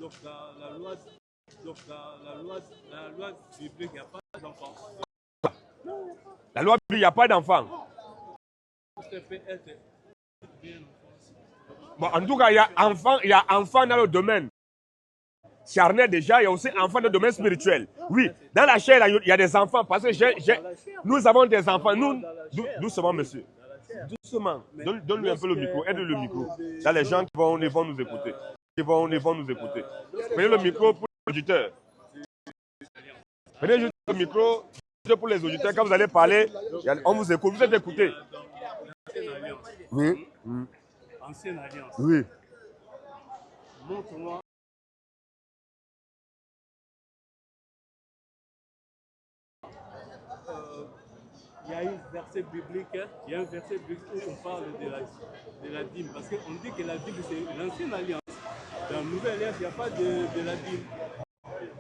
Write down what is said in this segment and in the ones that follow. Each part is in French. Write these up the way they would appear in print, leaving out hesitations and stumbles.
Donc dans la loi biblique, il n'y a pas d'enfant. La loi biblique, il n'y a pas d'enfant. Bon, en tout cas, il y a enfant dans le domaine charnel déjà, il y a aussi enfant dans le domaine spirituel. Oui, dans la chair, il y a des enfants parce que nous avons des enfants. Nous, doucement, monsieur. Doucement. Donne-lui un peu le micro. Aide-lui le micro. Il y a les gens qui vont nous écouter. Ils vont nous écouter. Prenez le micro pour les auditeurs. Prenez juste le micro pour les auditeurs. Quand vous allez parler, on vous écoute. Vous êtes écoutés. Oui. Ancienne alliance. Oui. Montre-moi. Il y a un verset biblique où on parle de la dîme. Parce qu'on dit que la dîme, c'est l'ancienne alliance. Dans la nouvelle alliance, il n'y a pas de la dîme.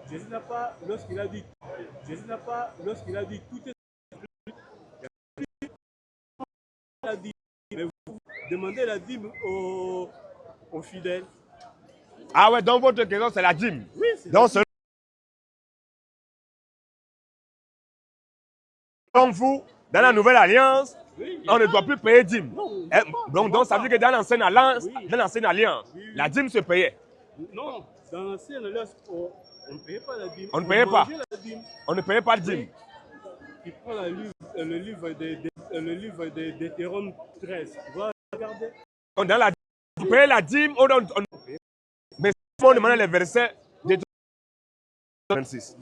Jésus n'a pas, lorsqu'il a dit tout est la dîme. Mais vous demandez la dîme aux fidèles. Ah ouais, donc votre question, c'est la dîme. Oui, c'est donc, selon vous, dans la nouvelle alliance, oui, on ne doit plus payer dîme. Donc ça veut dire que dans l'ancienne alliance, la dîme se payait. Non, dans l'ancienne alliance, on ne payait pas la dîme. On ne payait pas. On ne payait pas de dîme. Tu prends le livre de Deutéronome 13. Tu vas regarder. Tu payais la dîme, mais si on demande les versets de 26.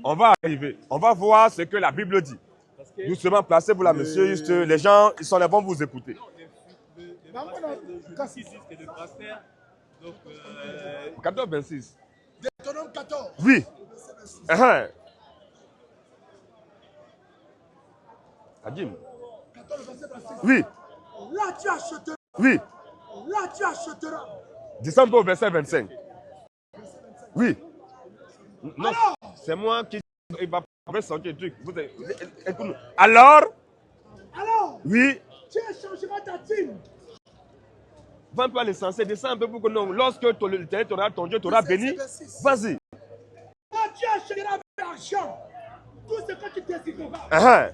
On va arriver. On va voir ce que la Bible dit. Justement, placez vous là, monsieur. Juste, les gens, ils sont là, vont vous écouter. 14, 26. Deutéronome 14. Oui. Adim. 14, verset 26. Oui. Là, tu achèteras. Oui. Là, tu achèteras. Descends au verset 25. Oui. Non, c'est moi qui va sortir le truc. Écoute-nous. Alors, oui. Tu échangeras ta dîme. Va un peu à l'essentiel, descends un peu pour que non. Lorsque l'Éternel t'aura ton Dieu t'aura béni, vas-y. Là, tu achèteras avec l'argent tout ce que tu désireras.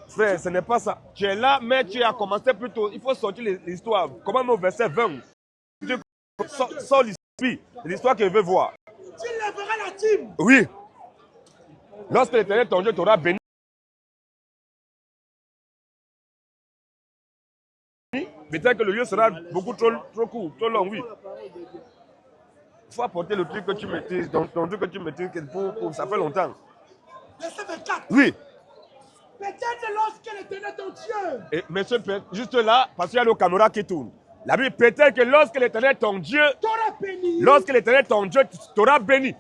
Frère, ce n'est pas ça. Tu es là, mais tu as commencé plus tôt. Il faut sortir l'histoire. Comment au verset 20. Sors l'histoire que je veux voir. Tu lèveras la dîme. Oui. Lorsque l'Éternel ton Dieu t'aura béni, peut-être que le lieu sera beaucoup trop court, trop long, oui. Il faut apporter le truc que tu maîtrises, ton truc que tu maîtrises, ça fait longtemps. Verset 24. Oui. Peut-être lorsque l'Éternel ton Dieu. Et monsieur, juste là, parce qu'il y a le caméra qui tourne. La Bible, peut-être que lorsque l'Éternel ton Dieu t'aura béni. Lorsque l'Éternel ton Dieu t'aura béni.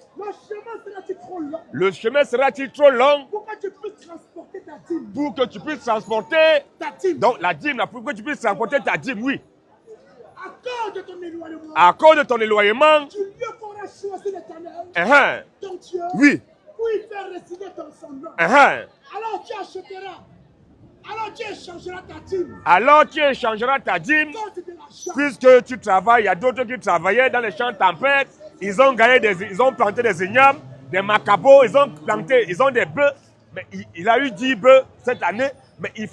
Le chemin sera-t-il trop long? Pour que tu puisses transporter ta dîme. Pour que tu puisses transporter ta dîme. Donc la dîme, là, pour que tu puisses transporter ta dîme, oui. À cause de ton éloignement. À cause de ton éloignement. Du lieu qu'on a choisi l'Éternel. Ton Dieu. Oui. Pour y faire résider ton nom. Alors tu achèteras. Alors tu échangeras ta dîme. Alors tu échangeras ta dîme. Puisque tu travailles, il y a d'autres qui travaillaient dans les champs de tempête. Ils ont planté des ignames, des macabos, ils ont des bœufs. Mais il a eu 10 bœufs cette année, mais il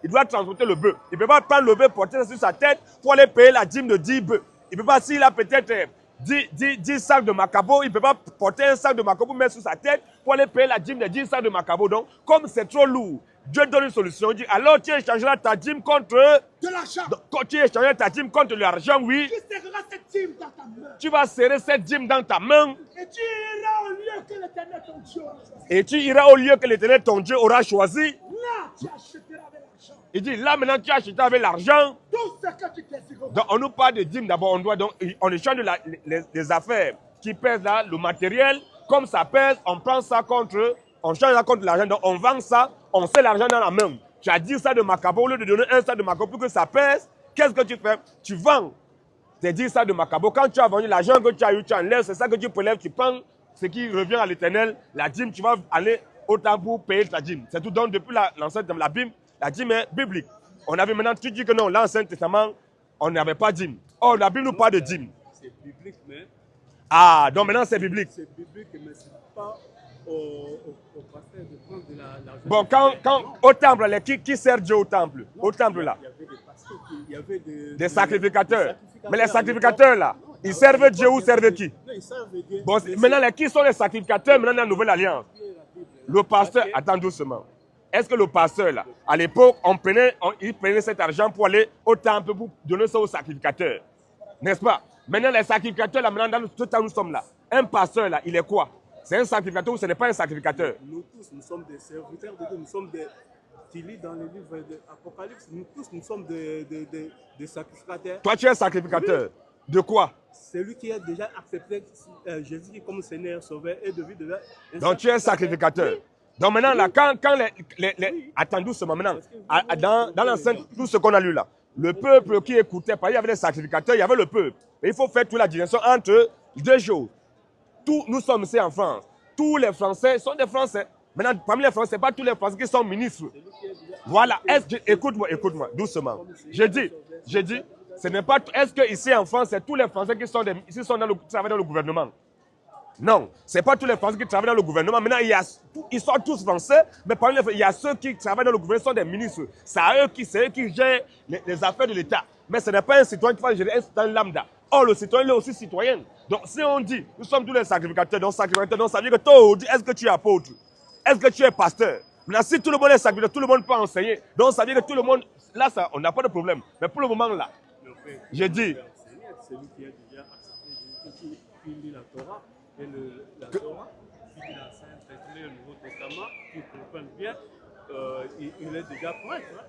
doit transporter le bœuf. Il ne peut pas prendre le bœuf, porter ça sur sa tête pour aller payer la dîme de 10 bœufs. Il ne peut pas, s'il a peut-être 10 sacs de macabo, il ne peut pas porter un sac de macabo, mettre sur sa tête pour aller payer la dîme de 10 sacs de macabo. Donc, comme c'est trop lourd, Dieu donne une solution. Il dit, alors tu échangeras ta dîme contre de l'argent. Tu échangeras ta dîme contre l'argent, oui. Tu serreras cette dîme dans ta main. Tu vas serrer cette dîme dans ta main. Et tu iras au lieu que l'Éternel ton Dieu aura choisi. Et tu iras au lieu que l'Éternel ton Dieu aura choisi. Là, tu achèteras avec l'argent. Il dit, là maintenant tu achètes avec l'argent. Tout ce que tu désireras. Donc on nous parle de dîme d'abord. On échange les affaires qui pèsent là, le matériel. Comme ça pèse, on prend ça contre. On change ça contre l'argent, donc on vend ça, on sait l'argent dans la main. Tu as 10 sacs de macabo, au lieu de donner un sac de macabo pour que ça pèse, qu'est-ce que tu fais? Tu vends tes 10 sacs de macabo. Quand tu as vendu l'argent que tu as eu, tu enlèves, c'est ça que tu prélèves, tu prends ce qui revient à l'Éternel, la dîme, tu vas aller au temps pour payer ta dîme. C'est tout. Donc depuis l'Ancien Testament, la dîme est biblique. On avait maintenant, tu dis que non, l'Ancien Testament, on n'avait pas dîme. Oh, la Bible nous parle de dîmes. C'est biblique, mais... Ah, donc maintenant c'est biblique. C'est biblique, mais ce n'est pas au pasteur de prendre de l'argent. Bon, quand au temple, qui sert Dieu au temple? Au temple là. Il y avait des pasteurs, il y avait des sacrificateurs. Mais les sacrificateurs là, ils servent Dieu ou servent qui? Non, ils servent Dieu. Bon, maintenant, qui sont les sacrificateurs maintenant dans la nouvelle alliance? Le pasteur, attends doucement. Est-ce que le pasteur là, à l'époque, il prenait cet argent pour aller au temple pour donner ça aux sacrificateurs? N'est-ce pas? Maintenant, les sacrificateurs là, maintenant, dans tout temps nous sommes là. Un pasteur là, il est quoi? C'est un sacrificateur ou ce n'est pas un sacrificateur? Nous tous, nous sommes des serviteurs de Dieu, nous sommes des... Tu lis dans les livres de l'Apocalypse, nous tous, nous sommes des sacrificateurs. Toi, tu es un sacrificateur. De quoi? Celui qui a déjà accepté Jésus comme Seigneur, Sauveur et devenu de donc tu es un sacrificateur. Donc maintenant, là, quand attends doucement, maintenant, dans l'enceinte, tout ce qu'on a lu là, le peuple qui écoutait, il y avait les sacrificateurs, il y avait le peuple. Et il faut faire toute la distinction entre deux choses. Nous sommes ici en France. Tous les Français sont des Français. Maintenant, parmi les Français, ce n'est pas tous les Français qui sont ministres. Voilà. Écoute-moi, doucement. J'ai dit, ce n'est pas. Est-ce qu'ici en France, c'est tous les Français qui travaillent dans le gouvernement? Non, ce n'est pas tous les Français qui travaillent dans le gouvernement. Maintenant, ils sont tous Français, mais parmi les Français, il y a ceux qui travaillent dans le gouvernement, sont des ministres. C'est eux qui gèrent les affaires de l'État. Mais ce n'est pas un citoyen qui va gérer un citoyen lambda. Or, le citoyen est aussi citoyen. Donc, si on dit, nous sommes tous les sacrificateurs, donc ça veut dire que toi, aujourd'hui, est-ce que tu es apôtre? Est-ce que tu es pasteur? Maintenant, si tout le monde est sacrificateur, tout le monde peut enseigner. Donc, ça veut dire que tout le monde, là, on n'a pas de problème. Mais pour le moment, là, j'ai dit... Celui qui a déjà accepté, qui lit la Torah, et la Torah, qui lit la Sainte, qui lit le Nouveau Testament, qui comprend bien, il est déjà prêtre. Hein?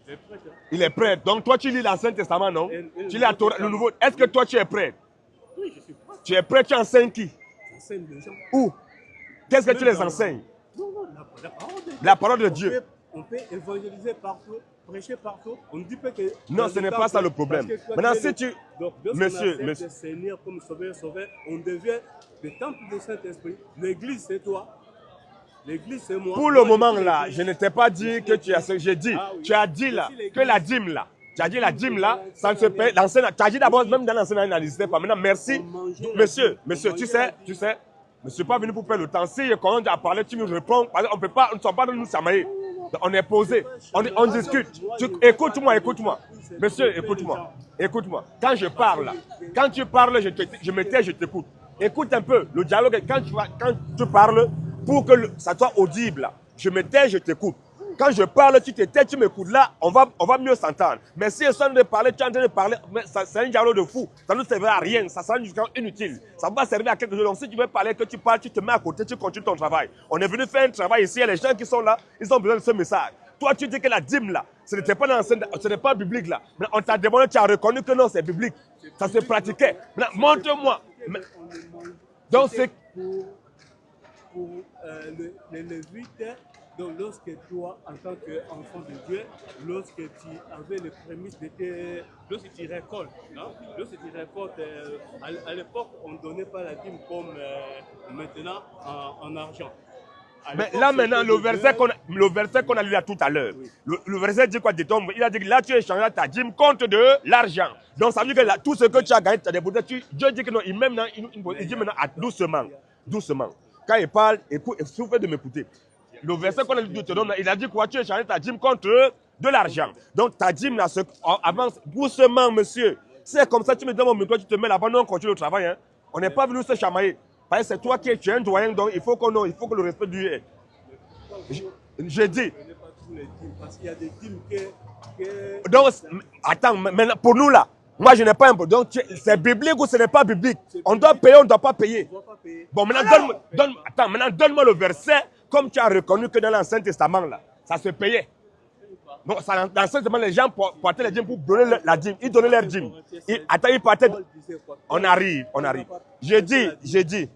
Il est prêtre. Hein? Il est prêtre. Donc toi, tu lis l'Ancien Testament, non? Tu lis la Torah, le Nouveau. Est-ce que toi, tu es prêtre? Oui, je suis prêtre. Tu es prêtre, tu enseignes qui? J'enseigne les gens. Où? Qu'est-ce que tu les enseignes? Non, la parole de Dieu. La parole de Dieu. On peut évangéliser partout, prêcher partout. On ne dit pas que... Non, ce n'est pas ça le problème. Maintenant, si tu... Donc, monsieur, le Seigneur comme sauveur, on devient le temple du Saint-Esprit. L'église, c'est toi. L'église, c'est moi. Pour le moment, là, je ne t'ai pas dit que tu as... J'ai dit, tu as dit là, que la dîme là, tu as dit la dîme là, ça ne se paye... Tu as dit d'abord, même dans l'enseignant, il n'existait pas. Maintenant, merci. Monsieur, tu sais, je ne suis pas venu pour perdre le temps. Si je commence à parler, tu me réponds. On ne peut pas, on ne sommes pas dans nous samayer. On est posé, on discute. Écoute-moi. Monsieur, écoute-moi. Quand je parle, quand tu parles, je me tais, je t'écoute. Écoute un peu le dialogue. Quand tu parles, pour que ça soit audible, je me tais, je t'écoute. Quand je parle, tu te tais, tu m'écoutes. Là, on va mieux s'entendre. Mais si je suis en train de parler, tu es en train de parler, c'est un dialogue de fou. Ça ne servira à rien. Ça sera jusqu'à inutile. Ça va servir à quelque chose. Donc, si tu veux parler, que tu parles, tu te mets à côté, tu continues ton travail. On est venu faire un travail ici. Et les gens qui sont là, ils ont besoin de ce message. Toi, tu dis que la dîme là, ce n'était pas ce n'est pas biblique là. Mais on t'a demandé, tu as reconnu que non, c'est biblique. Ça se pratiquait. Montre-moi. Donc, c'est. Pour les Lévites, donc lorsque toi, en tant qu'enfant de Dieu, lorsque tu avais les prémices de lorsque tu récoltes, à l'époque, on ne donnait pas la dîme comme maintenant en argent. Mais là maintenant, le verset qu'on a lu là tout à l'heure, le verset dit quoi? Il a dit que là tu échangeras ta dîme contre de l'argent. Donc ça veut dire que là, tout ce que tu as gagné, tu as déposé. Dieu dit que non, il dit maintenant doucement. Quand il parle, écoute, souffle de m'écouter. Le verset qu'on a lu de Deutéronome, il a dit quoi? Tu échanges ta dîme contre de l'argent. Donc ta dîme là, avance doucement, monsieur. C'est comme ça, tu me donnes mon micro, tu te mets là-bas, nous on continue le travail. Hein. On n'est pas venu se chamailler. Parce que c'est toi qui es un doyen, donc il faut que le respect du est. J'ai dit. Parce qu'il y a des dîmes que... Donc, attends, maintenant, pour nous là, moi je n'ai pas un peu. Donc c'est biblique ou ce n'est pas biblique? On doit payer, on ne doit pas payer. Bon, maintenant, donne-moi le verset, comme tu as reconnu que dans l'Ancien Testament là, ça se payait. Donc, dans l'Ancien Testament, les gens portaient les dîmes pour donner la dîme. Ils donnaient leur dîme. Ils partaient. On arrive. J'ai dit.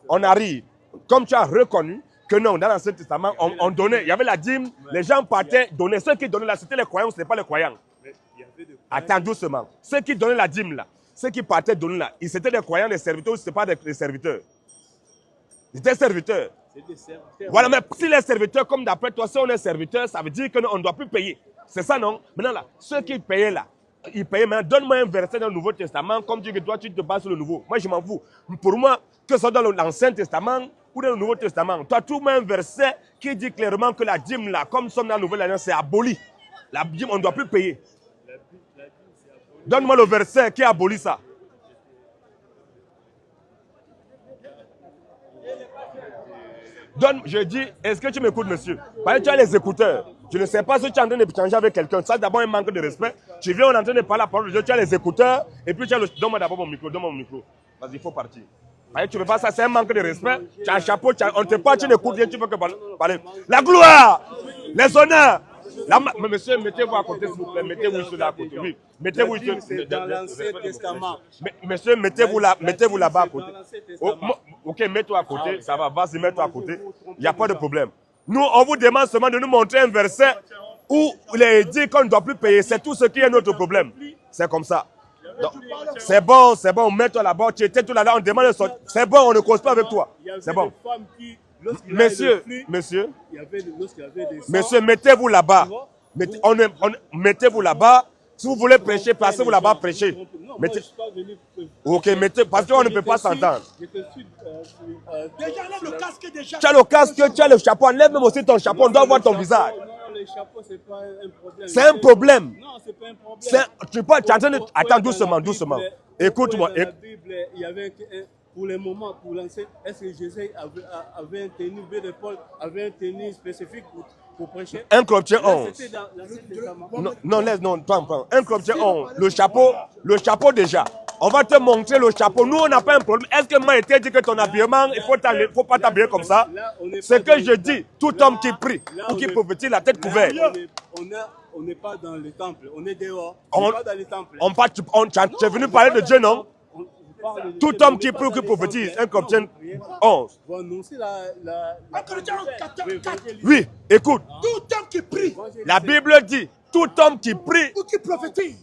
On arrive. Comme tu as reconnu que non, dans l'Ancien Testament, on donnait. Il y avait la dîme, les gens partaient donner. Ceux qui donnaient là, c'était les croyants, ce n'était pas les croyants. Attends doucement. Ceux qui donnaient la dîme là, ceux qui partaient donner là, c'était des croyants, des serviteurs ou ce n'était pas des serviteurs? Ils étaient serviteurs. Voilà, mais si les serviteurs, comme d'après toi, si on est serviteur, ça veut dire qu'on ne doit plus payer. C'est ça, non? Maintenant là, ceux qui payaient là, il payait maintenant. Donne-moi un verset dans le Nouveau Testament, comme tu dis que toi, tu te bases sur le Nouveau. Moi, je m'en fous. Pour moi, que ce soit dans l'Ancien Testament ou dans le Nouveau Testament, toi, trouve-moi un verset qui dit clairement que la dîme, là, comme nous sommes dans la Nouvelle Alliance, c'est aboli. La dîme, on ne doit plus payer. Donne-moi le verset qui abolit ça. Je dis, est-ce que tu m'écoutes, monsieur? Parce que tu as les écouteurs. Je ne sais pas si tu es en train de changer avec quelqu'un. Ça, d'abord, un manque de respect. Tu viens, on est en train de parler la parole de Dieu, tu as les écouteurs, et puis tu as le... Donne-moi d'abord mon micro, donne-moi mon micro. Vas-y, il faut partir. Parce que tu ne veux pas ça, c'est un manque de respect. Tu as un chapeau, on ne te parle, tu n'écoutes rien, tu veux que parler. La gloire, les honneurs. Monsieur, mettez-vous à côté, s'il vous plaît. Mettez-vous ici là à côté. Oui. Mettez-vous ici. Dans l'Ancien Testament. Monsieur, mettez-vous là-bas à côté. Ok, mets-toi à côté, ça va. Vas-y, mets-toi à côté. Il n'y a pas de problème. Nous, on vous demande seulement de nous montrer un verset où il est dit qu'on ne doit plus payer. C'est tout ce qui est notre problème. C'est comme ça. C'est bon, mets-toi là-bas. Tu étais tout là-bas, on demande de sortir. C'est bon, on ne cause pas avec toi. C'est bon. Monsieur, mettez-vous là-bas. Mettez-vous là-bas. Si vous voulez prêcher, placez-vous là-bas, prêchez. Ok, mettez, parce qu'on ne peut pas s'entendre. Déjà, enlève le casque déjà. Tu as le casque, tu as le chapeau. Enlève même aussi ton chapeau, on doit voir ton visage. Le chapeau, c'est pas un problème. C'est un problème. Non, c'est pas un problème. Tu es en train de... Attends, doucement. Écoute-moi. Dans la Bible, il y avait pour le moment, pour lancer, est-ce que Jésus avait un tenue, de Paul avait un tenue spécifique pour prêcher? 1 Corinthiens 11. C'était dans l'Ancien Testament. Non, prends. 1 Corinthiens 11. Le chapeau déjà. On va te montrer le chapeau. Nous, on n'a pas un problème. Est-ce que moi, été dit que ton habillement, il ne faut pas t'habiller comme ça? Ce que je dis, tout homme qui prie ou qui prophétise la tête couverte. On n'est pas dans le temple, on est dehors. On n'est pas dans le temple. Tu es venu parler de Dieu, non? Tout homme qui prie ou qui prophétise, 1 Corinthiens 11. Oui, écoute. Tout homme qui prie. La Bible dit, tout homme qui prie ou qui prophétise.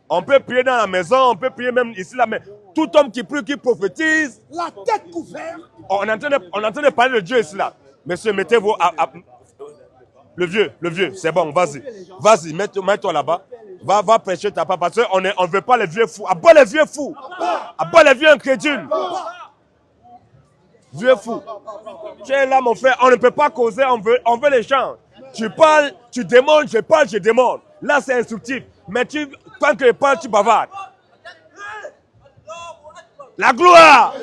On peut prier dans la maison, on peut prier même ici, là, mais tout homme qui prie, qui prophétise. La tête couverte. On est en train de parler de Dieu ici, là. Monsieur, mettez-vous Le vieux, c'est bon, vas-y, mets-toi là-bas. Va prêcher ta part, parce qu'on ne veut pas les vieux fous. Abat les vieux fous. Abat les vieux incrédules. Vieux fous. Tu es là, mon frère, on ne peut pas causer, on veut l'échange. Tu parles, tu demandes, je parle, je demande. Là, c'est instructif. Mais quand tu parles, tu bavardes. La gloire,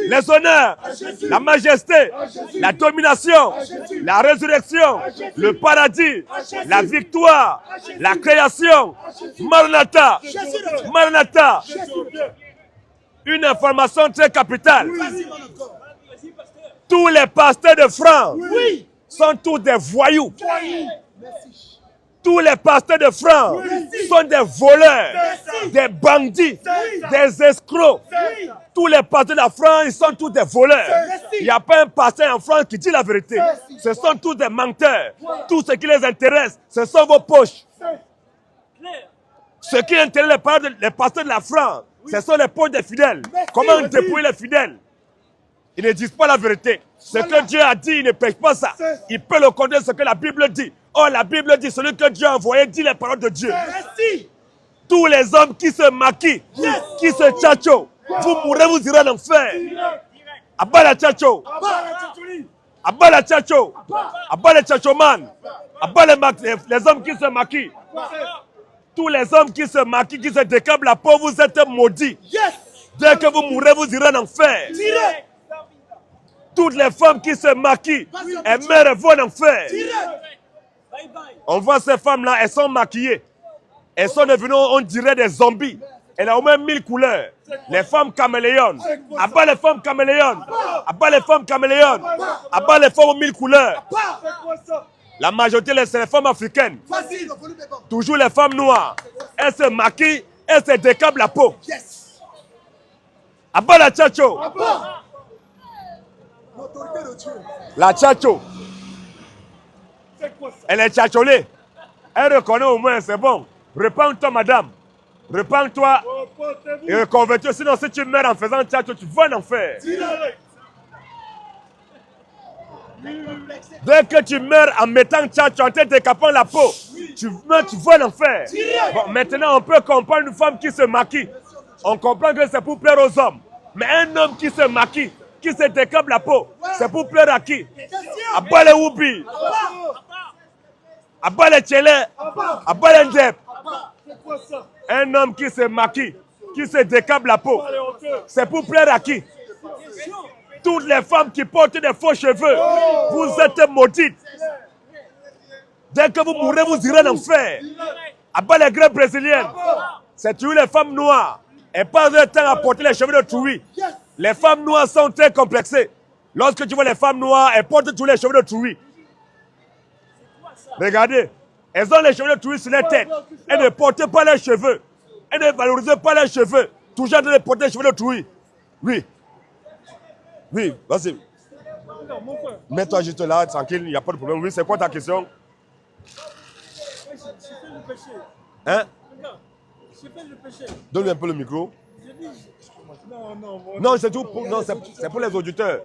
les honneurs, la majesté, la domination, la résurrection, le paradis, la victoire, la création. Maranatha, Maranatha. Une information très capitale. Tous les pasteurs de France sont tous des voyous. Tous les pasteurs de France sont des voleurs, des bandits, des escrocs. Tous les pasteurs de la France, ils sont tous des voleurs. Il n'y a pas un pasteur en France qui dit la vérité. Ce sont tous des menteurs. Tout ce qui les intéresse, ce sont vos poches. Ce qui intéresse les pasteurs de la France, ce sont les poches des fidèles. Comment dépouiller les fidèles? Ils ne disent pas la vérité. Ce que Dieu a dit, il ne prêche pas ça. Il peut le contraire de ce que la Bible dit. Oh, la Bible dit, celui que Dieu a envoyé dit les paroles de Dieu. Tous les hommes qui se maquillent, qui se tchatcho, vous mourrez, vous irez en enfer. Abat la tchatcho. Abat la tchatcho. Abat les tchatchoman. Abat les hommes qui se maquillent. Tous les hommes qui se maquillent, qui se décablent la peau, vous êtes maudits. Dès que vous mourrez, vous irez en enfer. Toutes les femmes qui se maquillent, elles meurent et vont en enfer. On voit ces femmes-là, elles sont maquillées. Elles sont devenues, on dirait des zombies. Elles ont au moins 1000 couleurs. Les femmes caméléons. Abat les femmes caméléons. Abat les femmes caméléons. Abat les femmes aux 1000 couleurs. La majorité, c'est les femmes africaines. Toujours les femmes noires. Elles se maquillent, elles se décablent la peau. Abat la tchatcho. La tchatcho. Elle est tchatcholée. Elle reconnaît au moins, c'est bon. Repends-toi, madame. Repends-toi et reconvertis. Sinon, si tu meurs en faisant tchatcho, tu vas en enfer. Dès que tu meurs en mettant tcha, tu es en train de décaper la peau. Tu meurs, tu vois l'enfer. Bon, maintenant, on peut comprendre une femme qui se maquille. On comprend que c'est pour plaire aux hommes. Mais un homme qui se maquille, qui se décape la peau, c'est pour plaire à qui? À bas les whoopi, à bas les tchélé, à bas les ndep. Un homme qui se maquille, qui se décape la peau, c'est pour plaire à qui? Toutes les femmes qui portent des faux cheveux, vous êtes maudites. Dès que vous mourrez, vous irez en enfer. À bas les grèves brésiliennes, c'est tuer les femmes noires. Et pas de temps à porter les cheveux de Troui. Les femmes noires sont très complexées. Lorsque tu vois les femmes noires, elles portent tous les cheveux de Troui. Regardez, elles ont les cheveux de Troui sur les têtes. Elles ne portent pas leurs cheveux. Elles ne valorisent pas leurs cheveux. Toujours de porter les cheveux de Troui. Oui. Oui, vas-y. Mets-toi juste là, tranquille, il n'y a pas de problème. Oui, c'est quoi ta question? Hein? Donne-lui un peu le micro. Non, c'est tout. Non, c'est pour les auditeurs.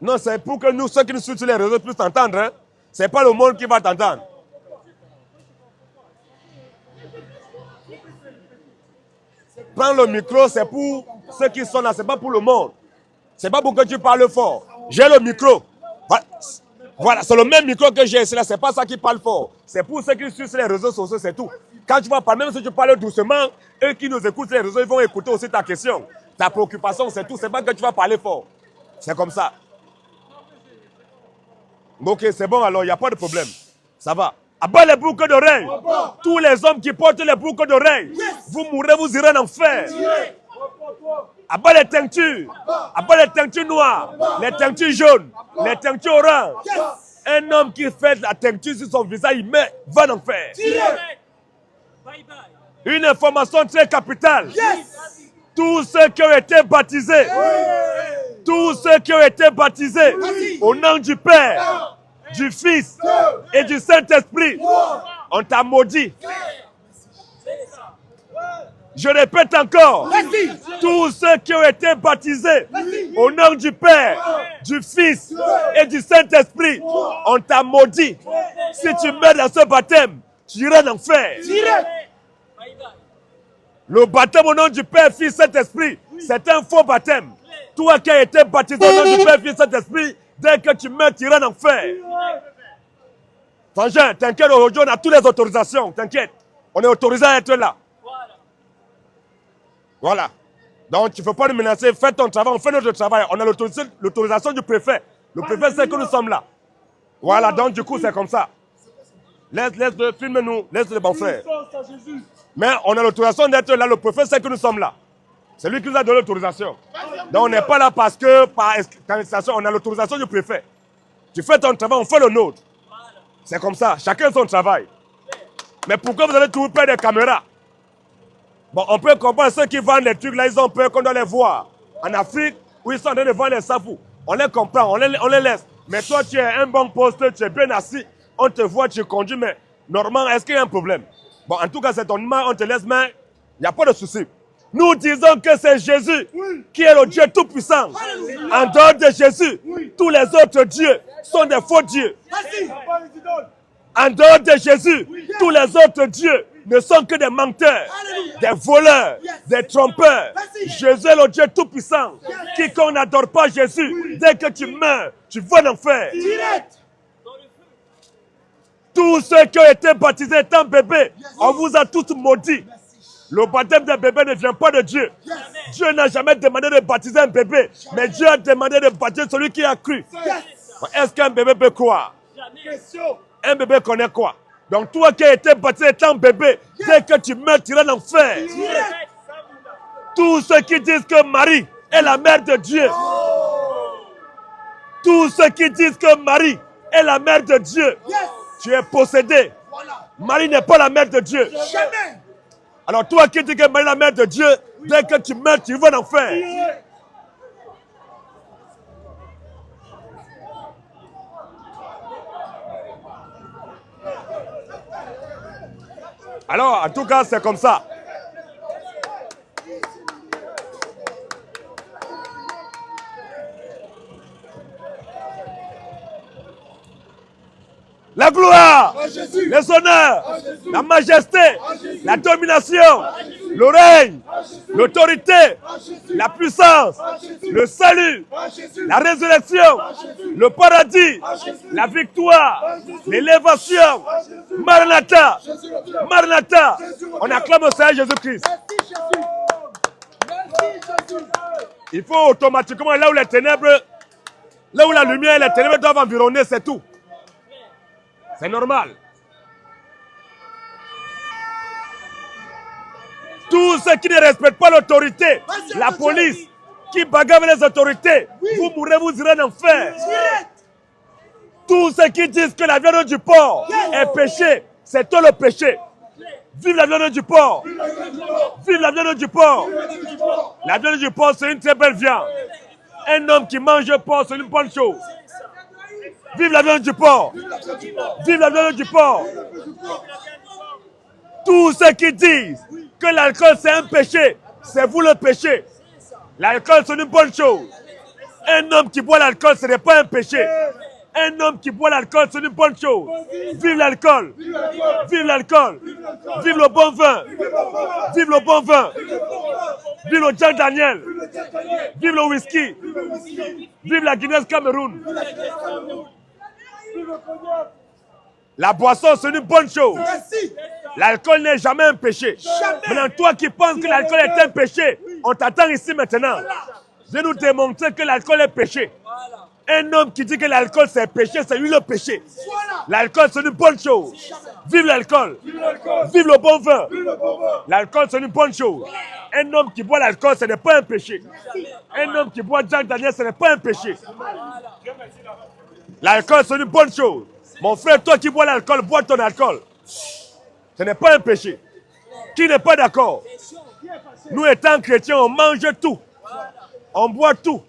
Non, c'est pour que nous, ceux qui nous suivent sur les réseaux, puissent t'entendre. Hein? C'est pas le monde qui va t'entendre. Prends le micro, c'est pour ceux qui sont là, c'est pas pour le monde. C'est pas pour que tu parles fort. J'ai le micro. Voilà, c'est le même micro que j'ai. C'est pas ça qui parle fort. C'est pour ceux qui suivent sur les réseaux sociaux, c'est tout. Quand tu vas parler, même si tu parles doucement, eux qui nous écoutent sur les réseaux, ils vont écouter aussi ta question. Ta préoccupation, c'est tout. C'est pas que tu vas parler fort. C'est comme ça. Ok, c'est bon alors, il n'y a pas de problème. Ça va. Abat les boucles d'oreilles. Tous les hommes qui portent les boucles d'oreilles, vous mourrez, vous irez en enfer. Abat les teintures. Abat les teintures noires, les teintures jaunes, les teintures oranges. Un homme qui fait la teinture sur son visage, il meurt, va en enfer. Une information très capitale. Tous ceux qui ont été baptisés, tous ceux qui ont été baptisés au nom du Père, du Fils et du Saint-Esprit, on t'a maudit. Je répète encore, tous ceux qui ont été baptisés au nom du Père, du Fils et du Saint-Esprit, on t'a maudit. Si tu meurs dans ce baptême, tu iras en enfer. Le baptême au nom du Père, Fils, Saint-Esprit, c'est un faux baptême. Toi qui as été baptisé au nom du Père, Fils, Saint-Esprit, dès que tu meurs, tu iras en enfer. Frangin, t'inquiète, aujourd'hui on a toutes les autorisations, t'inquiète. On est autorisé à être là. Voilà. Donc tu ne faut pas nous menacer, fais ton travail, on fait notre travail. On a l'autorisation du préfet. Le préfet sait que nous sommes là. Voilà, donc du coup c'est comme ça. Laisse-le, filme-nous, laisse-le bon frère. Mais on a l'autorisation d'être là, le préfet sait que nous sommes là. C'est lui qui nous a donné l'autorisation. Donc on n'est pas là parce que par institution, on a l'autorisation du préfet. Tu fais ton travail, on fait le nôtre. C'est comme ça, chacun son travail. Mais pourquoi vous allez toujours perdre des caméras? Bon, on peut comprendre ceux qui vendent les trucs là, ils ont peur qu'on doit les voir. En Afrique, où ils sont en train de vendre les safous, on les comprend, on les laisse. Mais toi, tu es un bon poste, tu es bien assis, on te voit, tu conduis, mais normalement, est-ce qu'il y a un problème? Bon, en tout cas, c'est ton image, on te laisse, mais il n'y a pas de souci. Nous disons que c'est Jésus qui est le Dieu tout-puissant. En dehors de Jésus, tous les autres dieux sont des faux dieux. En dehors de Jésus, tous les autres dieux ne sont que des menteurs, des voleurs, des trompeurs. Jésus est le Dieu tout-puissant. Quiconque n'adore pas Jésus, dès que tu meurs, tu vas en enfer. Tous ceux qui ont été baptisés étant bébés, on vous a tous maudits. Le baptême d'un bébé ne vient pas de Dieu. Dieu n'a jamais demandé de baptiser un bébé, mais Dieu a demandé de baptiser celui qui a cru. Est-ce qu'un bébé peut croire? Un bébé connaît quoi? Donc toi qui as été baptisé étant bébé, dès que tu meurs, tu iras en enfer. Tous ceux qui disent que Marie est la mère de Dieu. Tous ceux qui disent que Marie est la mère de Dieu. Tu es possédé. Marie n'est pas la mère de Dieu. Alors toi qui dis que Marie est la mère de Dieu, dès que tu meurs, tu vas en enfer. Alors, en tout cas, c'est comme ça. la gloire, En Jésus. les honneurs, En Jésus. la majesté, En Jésus. la domination, En Jésus. le règne, En Jésus. l'autorité, En Jésus. la puissance, En Jésus. le salut, En Jésus. la résurrection, Jésus. le paradis, En Jésus. la victoire, En Jésus. l'élévation. En Jésus. Maranatha, Jésus le Dieu. Maranatha. Jésus le On Dieu. acclame au Seigneur Jésus-Christ. Merci Jésus. Merci Jésus. Il faut automatiquement, là où les ténèbres, là où la lumière et les ténèbres doivent environner, c'est tout. C'est normal. Tous ceux qui ne respectent pas l'autorité, la police, qui bagarrent les autorités, vous mourrez, vous irez en enfer. Direct. Tous ceux qui disent que la viande du porc est péché, c'est toi le péché. Vive la viande du porc. Vive la viande du porc. La viande du porc, c'est une très belle viande. Un homme qui mange le porc, c'est une bonne chose. Vive la viande du porc. Vive la viande du porc. Tous ceux qui disent que l'alcool c'est un péché, c'est vous le péché. L'alcool c'est une bonne chose. Un homme qui boit l'alcool, ce n'est pas un péché. Un homme qui boit l'alcool, c'est une bonne chose. Vive l'alcool. Vive l'alcool. Vive le bon vin. Vive le bon vin. Vive le Jack Daniel. Vive le whisky. Vive la Guinness Cameroun. La boisson, c'est une bonne chose. Merci. L'alcool n'est jamais un péché. Maintenant, toi qui penses que l'alcool est un péché, on t'attend ici maintenant. Je vais nous démontrer que l'alcool est péché. Un homme qui dit que l'alcool c'est péché, c'est lui le péché. L'alcool c'est une bonne chose. Vive l'alcool. Vive le bon vin. L'alcool c'est une bonne chose. Un homme qui boit l'alcool, ce n'est pas un péché. Un homme qui boit Jack Daniel, ce n'est pas un péché. L'alcool c'est une bonne chose. Mon frère, toi qui bois l'alcool, bois ton alcool. Ce n'est pas un péché. Qui n'est pas d'accord? Nous étant chrétiens, on mange tout. On boit tout.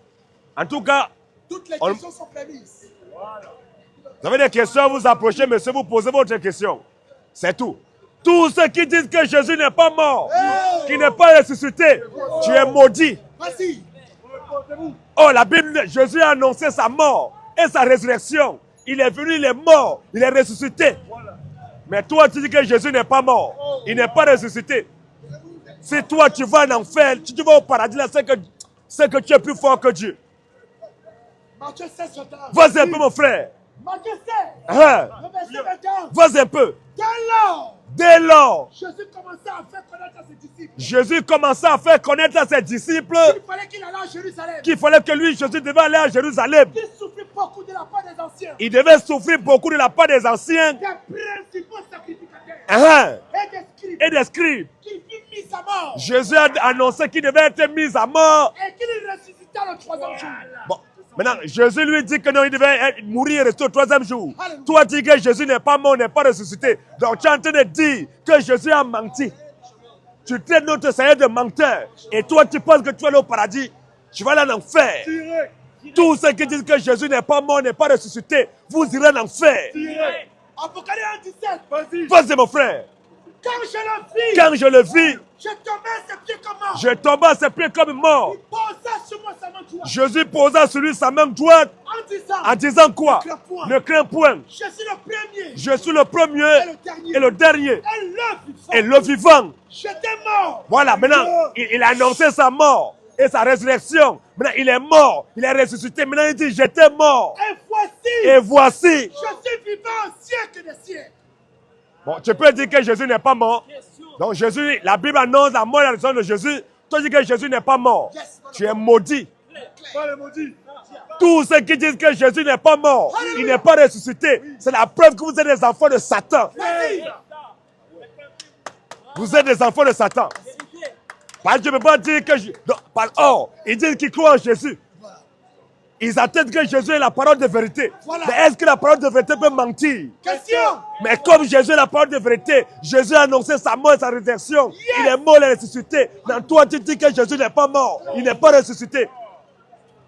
En tout cas, Toutes les questions sont permises. vous avez des questions, vous approchez, monsieur, vous posez votre question. C'est tout. Tous ceux qui disent que Jésus n'est pas mort, qu'il n'est pas ressuscité, tu es maudit. Vas-y. Oh, la Bible, Jésus a annoncé sa mort et sa résurrection. Il est venu, il est mort, il est ressuscité. Mais toi, tu dis que Jésus n'est pas mort, il n'est pas ressuscité. Si toi, tu vas en enfer, si tu vas au paradis, là, c'est que tu es plus fort que Dieu. Matthieu 16, 21. Vas-y un peu, mon frère. Matthieu 16, Hein? le verset 21. Vas-y un peu. Dès lors, Dès lors, Jésus commençait à faire connaître à ses disciples Jésus commençait à faire connaître à ses disciples qu'il fallait qu'il allait à Jérusalem, qu'il fallait que lui, Jésus, devait aller à Jérusalem. qu'il souffrit beaucoup de la part des anciens, Il devait souffrir beaucoup de la part des anciens des principaux sacrificateurs hein, et des scribes, et des scribes. qu'il fut mis à mort Jésus a annoncé qu'il devait être mis à mort. et qu'il ressuscita le troisième jour. Bon, maintenant, Jésus lui dit que non, il devait mourir et rester au troisième jour. Alléluia. Toi, tu dis que Jésus n'est pas mort, n'est pas ressuscité. Donc, tu es en train de dire que Jésus a menti. Tu traites notre Seigneur de menteur. Et toi, tu penses que tu vas aller au paradis. Tu vas aller en enfer. Tous ceux qui disent que Jésus n'est pas mort, n'est pas ressuscité, vous irez en enfer. Apocalypse 17. Vas-y, mon frère. Quand je le vis, Quand je le vis, je tombais à ses pieds comme mort. je tombais à ses pieds comme mort. Il posa sur moi sa main droite Jésus posa sur lui sa main droite en disant, en disant quoi? Ne crains point. Ne crains point. je suis le premier Je suis le premier et le dernier et le vivant. et le vivant. J'étais mort. Voilà, maintenant, il a annoncé sa mort et sa résurrection. Maintenant, il est mort, il est ressuscité. Maintenant, il dit, j'étais mort. Et voici, Et voici. je suis vivant au siècle des siècles. Bon, tu peux dire que Jésus n'est pas mort. Donc, Jésus, la Bible annonce la mort et la résurrection de Jésus. Toi, tu dis que Jésus n'est pas mort. Tu es maudit. Tous ceux qui disent que Jésus n'est pas mort, il n'est pas ressuscité, c'est la preuve que vous êtes des enfants de Satan. Vas-y. Vous êtes des enfants de Satan. Parce que je ne peux pas dire que... Or, ils disent qu'ils croient en Jésus. Ils attendent que Jésus est la parole de vérité. Voilà. Mais est-ce que la parole de vérité peut mentir? Question. Mais comme Jésus est la parole de vérité, Jésus a annoncé sa mort et sa résurrection. Il est mort, il est ressuscité. Dans toi, tu dis que Jésus n'est pas mort, il n'est pas ressuscité.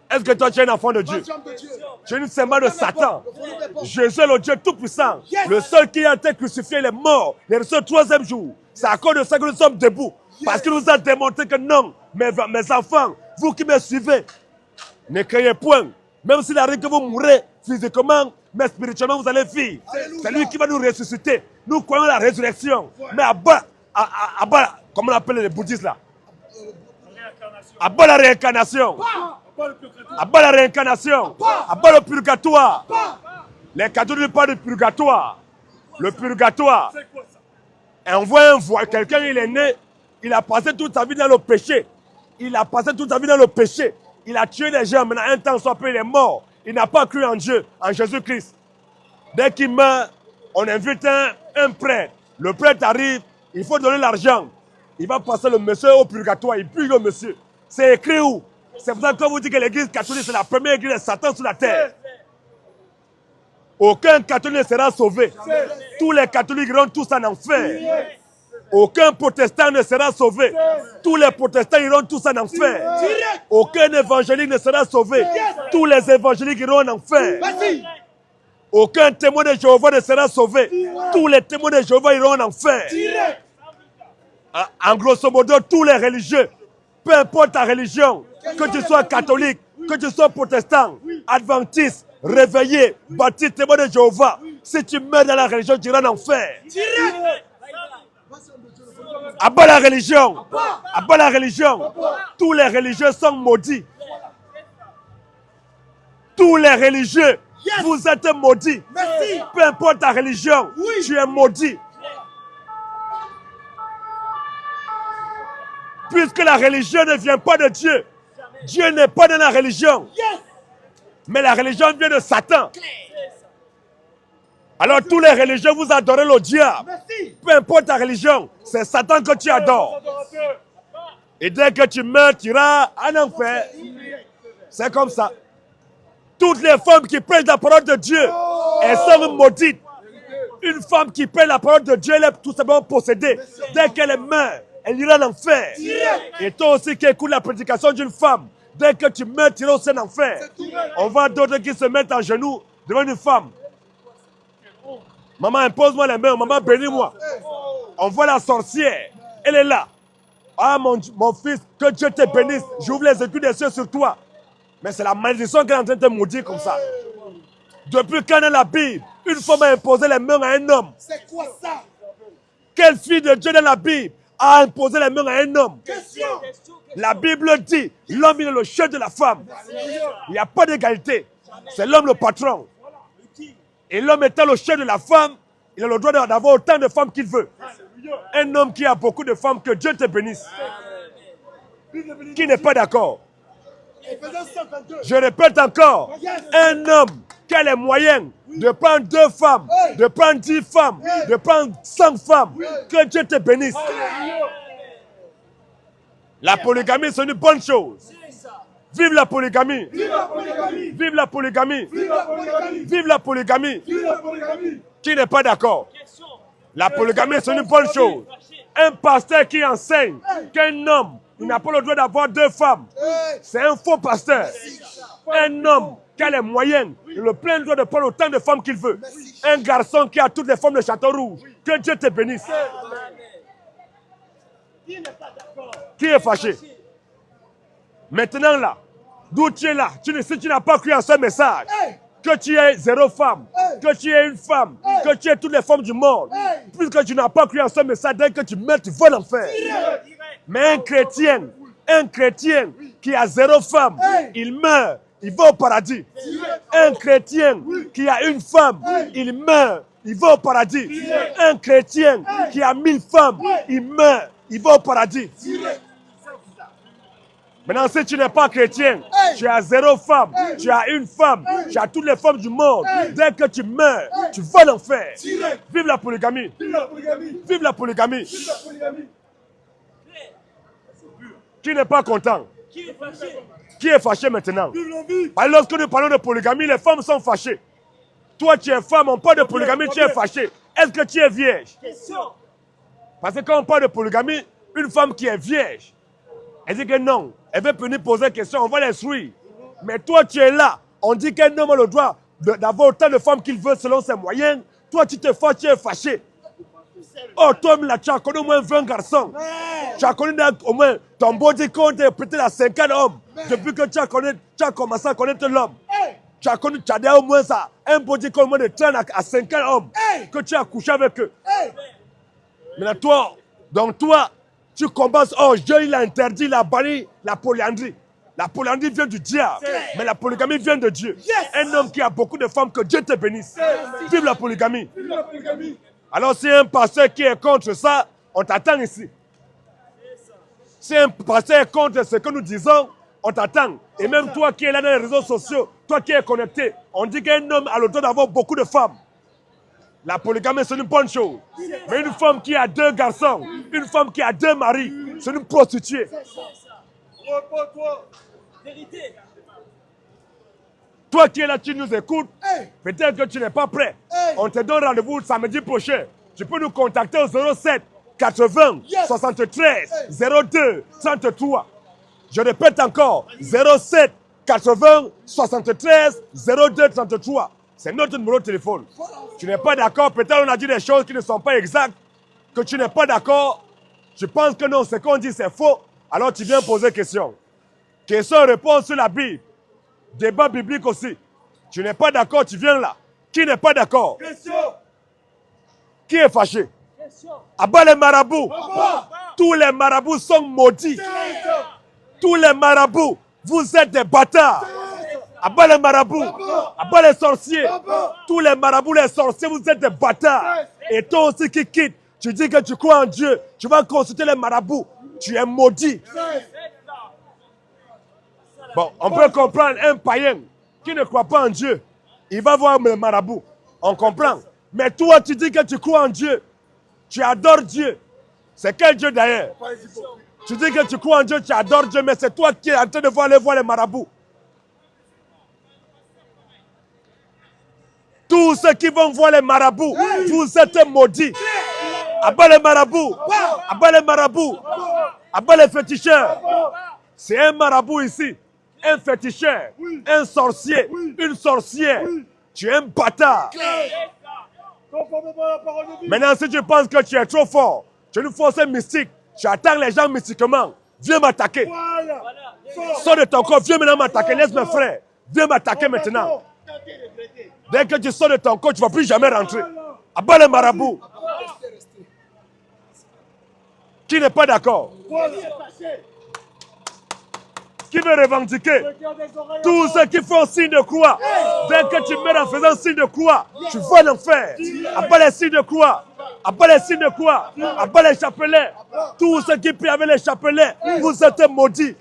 Est-ce que toi, tu es un enfant de Dieu? Homme de Dieu. Tu es une symbole de Satan. Le volume est bon. Jésus est le Dieu tout-puissant. Yes. Le seul qui a été crucifié, il est mort. Il est ressuscité le troisième jour. C'est à cause de ça que nous sommes debout. Parce qu'il nous a démontré que non, mes enfants, vous qui me suivez, ne craignez point. Même s'il arrive que vous mourrez physiquement, mais spirituellement, vous allez vivre. C'est lui qui va nous ressusciter. Nous croyons la résurrection. Mais à bas, comment on appelle les bouddhistes là? À bas la réincarnation. À bas la réincarnation. À bas le purgatoire. Les catholiques parlent du purgatoire. Le purgatoire. Et on voit quelqu'un, il est né, il a passé toute sa vie dans le péché. Il a passé toute sa vie dans le péché. Il a tué des gens. Maintenant, un temps soit peu, il est mort. Il n'a pas cru en Dieu, en Jésus-Christ. Dès qu'il meurt, on invite un prêtre. Le prêtre arrive, il faut donner l'argent. Il va passer le monsieur au purgatoire, il purge le monsieur. C'est écrit où? C'est pour ça qu'on vous dit que l'église catholique, c'est la première église de Satan sur la terre. Aucun catholique ne sera sauvé. Tous les catholiques iront tous en enfer. Aucun protestant ne sera sauvé. Tous les protestants iront tous en enfer. Aucun évangélique ne sera sauvé. Tous les évangéliques iront en enfer. Aucun témoin de Jéhovah ne sera sauvé. Tous les témoins de Jéhovah iront en enfer. En grosso modo, tous les religieux, peu importe ta religion, que tu sois catholique, que tu sois protestant, adventiste, réveillé, baptiste, témoin de Jéhovah, si tu meurs dans la religion, tu iras en enfer. Abat la religion. Abat la religion. Tous les religieux sont maudits. Tous les religieux, vous êtes maudits. Peu importe ta religion, tu es maudit. Puisque la religion ne vient pas de Dieu. Dieu n'est pas dans la religion. Mais la religion vient de Satan. Alors tous les religieux, vous adorez le diable. Peu importe ta religion, c'est Satan que tu adores. Et dès que tu meurs, tu iras en enfer. C'est comme ça. Toutes les femmes qui prêchent la parole de Dieu, elles sont maudites. Une femme qui prêche la parole de Dieu, elle est tout simplement possédée. Dès qu'elle meurt, elle ira en enfer. Et toi aussi qui écoutes la prédication d'une femme, dès que tu meurs, tu iras aussi en enfer. On voit d'autres qui se mettent en genoux devant une femme. Maman, impose-moi les mains. Maman, bénis-moi. On voit la sorcière. Elle est là. Ah, mon fils, que Dieu te bénisse. J'ouvre les yeux des cieux sur toi. Mais c'est la malédiction qui est en train de te maudire comme ça. Depuis quand dans la Bible, une femme a imposé les mains à un homme? C'est quoi ça? Quelle fille de Dieu dans la Bible a imposé les mains à un homme? Question. La Bible dit, l'homme il est le chef de la femme. Il n'y a pas d'égalité. C'est l'homme le patron. Et l'homme étant le chef de la femme, il a le droit d'avoir autant de femmes qu'il veut. Un homme qui a beaucoup de femmes, que Dieu te bénisse. Qui n'est pas d'accord? Je répète encore, un homme qui a les moyens de prendre 2 femmes, de prendre 10 femmes, de prendre 100 femmes, que Dieu te bénisse. La polygamie, c'est une bonne chose. Vive la polygamie. Vive la polygamie. Vive la polygamie. Vive la polygamie. Qui n'est pas d'accord? La polygamie, c'est une bonne chose. Un pasteur qui enseigne qu'un homme, il n'a pas le droit d'avoir 2 femmes, c'est un faux pasteur. Un homme qui a les moyens, il a le plein droit de prendre autant de femmes qu'il veut. Un garçon qui a toutes les femmes de Château Rouge. Que Dieu te bénisse. Qui est fâché? Maintenant là, d'où tu es là, si tu n'as pas cru en ce message, que tu aies 0 femme, que tu aies une femme, que tu aies toutes les femmes du monde, puisque tu n'as pas cru en ce message, dès que tu meurs, tu vas l'enfer. Mais un chrétien qui a 0 femme, il meurt, il va au paradis. Un chrétien qui a une femme, il meurt, il va au paradis. Un chrétien qui a 1000 femmes, il meurt, il va au paradis. Maintenant, si tu n'es pas chrétien, tu as 0 femme, tu as une femme, tu as toutes les femmes du monde. Dès que tu meurs, tu vas l'enfer. Vive la polygamie. Vive la polygamie. Qui n'est pas content? Qui est fâché maintenant? Lorsque nous parlons de polygamie, les femmes sont fâchées. Toi, tu es femme, on parle de polygamie, tu es fâché. Est-ce que tu es vierge? Parce que quand on parle de polygamie, une femme qui est vierge, elle dit que non. Elle veut venir poser une question, on va l'instruire. Mais toi, tu es là. On dit qu'un homme a le droit d'avoir autant de femmes qu'il veut selon ses moyens. Toi, tu te fâches, tu es fâché. Oh, toi, là, tu as connu au moins 20 garçons. Tu as connu au moins ton body compte est peut-être à 50 hommes. Depuis que tu as commencé à connaître l'homme. Tu as connu, tu as déjà au moins ça, un body au moins de 30 à 50 hommes que tu as couché avec eux. Maintenant, toi, donc toi, tu combats, oh, Dieu, il a interdit, il a banni la polyandrie. La polyandrie vient du diable, mais la polygamie vient de Dieu. Un homme qui a beaucoup de femmes, que Dieu te bénisse. Vive la polygamie. Alors, si un pasteur qui est contre ça, on t'attend ici. Si un pasteur est contre ce que nous disons, on t'attend. Et même toi qui es là dans les réseaux sociaux, toi qui es connecté, on dit qu'un homme a le droit d'avoir beaucoup de femmes. La polygamie, c'est une bonne chose. Mais une femme qui a 2 garçons, une femme qui a 2 maris, c'est une prostituée. Repos-toi. Vérité. Toi qui es là, tu nous écoutes, peut-être que tu n'es pas prêt. On te donne rendez-vous samedi prochain. Tu peux nous contacter au 07 80 73 02 33. Je répète encore, 07 80 73 02 33. C'est notre numéro de téléphone. Tu n'es pas d'accord, peut-être on a dit des choses qui ne sont pas exactes, que tu n'es pas d'accord, tu penses que non, ce qu'on dit c'est faux, alors tu viens poser question. Question-réponse sur la Bible. Débat biblique aussi. Tu n'es pas d'accord, tu viens là. Qui n'est pas d'accord? Question. Qui est fâché? Abat les marabouts. Tous les marabouts sont maudits. Tous les marabouts, vous êtes des bâtards. Abat les marabouts. Abat les sorciers. Tous les marabouts, les sorciers, vous êtes des bâtards. Et toi aussi qui quittes, tu dis que tu crois en Dieu. Tu vas consulter les marabouts. Tu es maudit. Bon, on peut comprendre un païen qui ne croit pas en Dieu. Il va voir le marabout. On comprend. Mais toi, tu dis que tu crois en Dieu. Tu adores Dieu. C'est quel Dieu d'ailleurs? Tu dis que tu crois en Dieu, tu adores Dieu, mais c'est toi qui es en train de aller voir les marabouts. Tous ceux qui vont voir les marabouts, vous êtes maudits. Abat les marabouts. Abat les marabouts. Abat les féticheurs. C'est un marabout ici. Un féticheur, un sorcier, une sorcière. Tu es un bâtard. Maintenant, si tu penses que tu es trop fort, tu es une force mystique, tu attaques les gens mystiquement, viens m'attaquer. Sors de ton corps, viens maintenant m'attaquer. Laisse mes frères. Viens m'attaquer maintenant. Dès que tu sors de ton corps, tu ne vas plus jamais rentrer. Abat les marabouts. Qui n'est pas d'accord? Qui veut revendiquer? Tous ceux qui font signe de croix, dès que tu meurs en faisant signe de croix, tu vas l'enfer. Abat les signes de croix, abat les signes de croix, abat les chapelets. Tous ceux qui prient avec les chapelets, vous êtes maudits.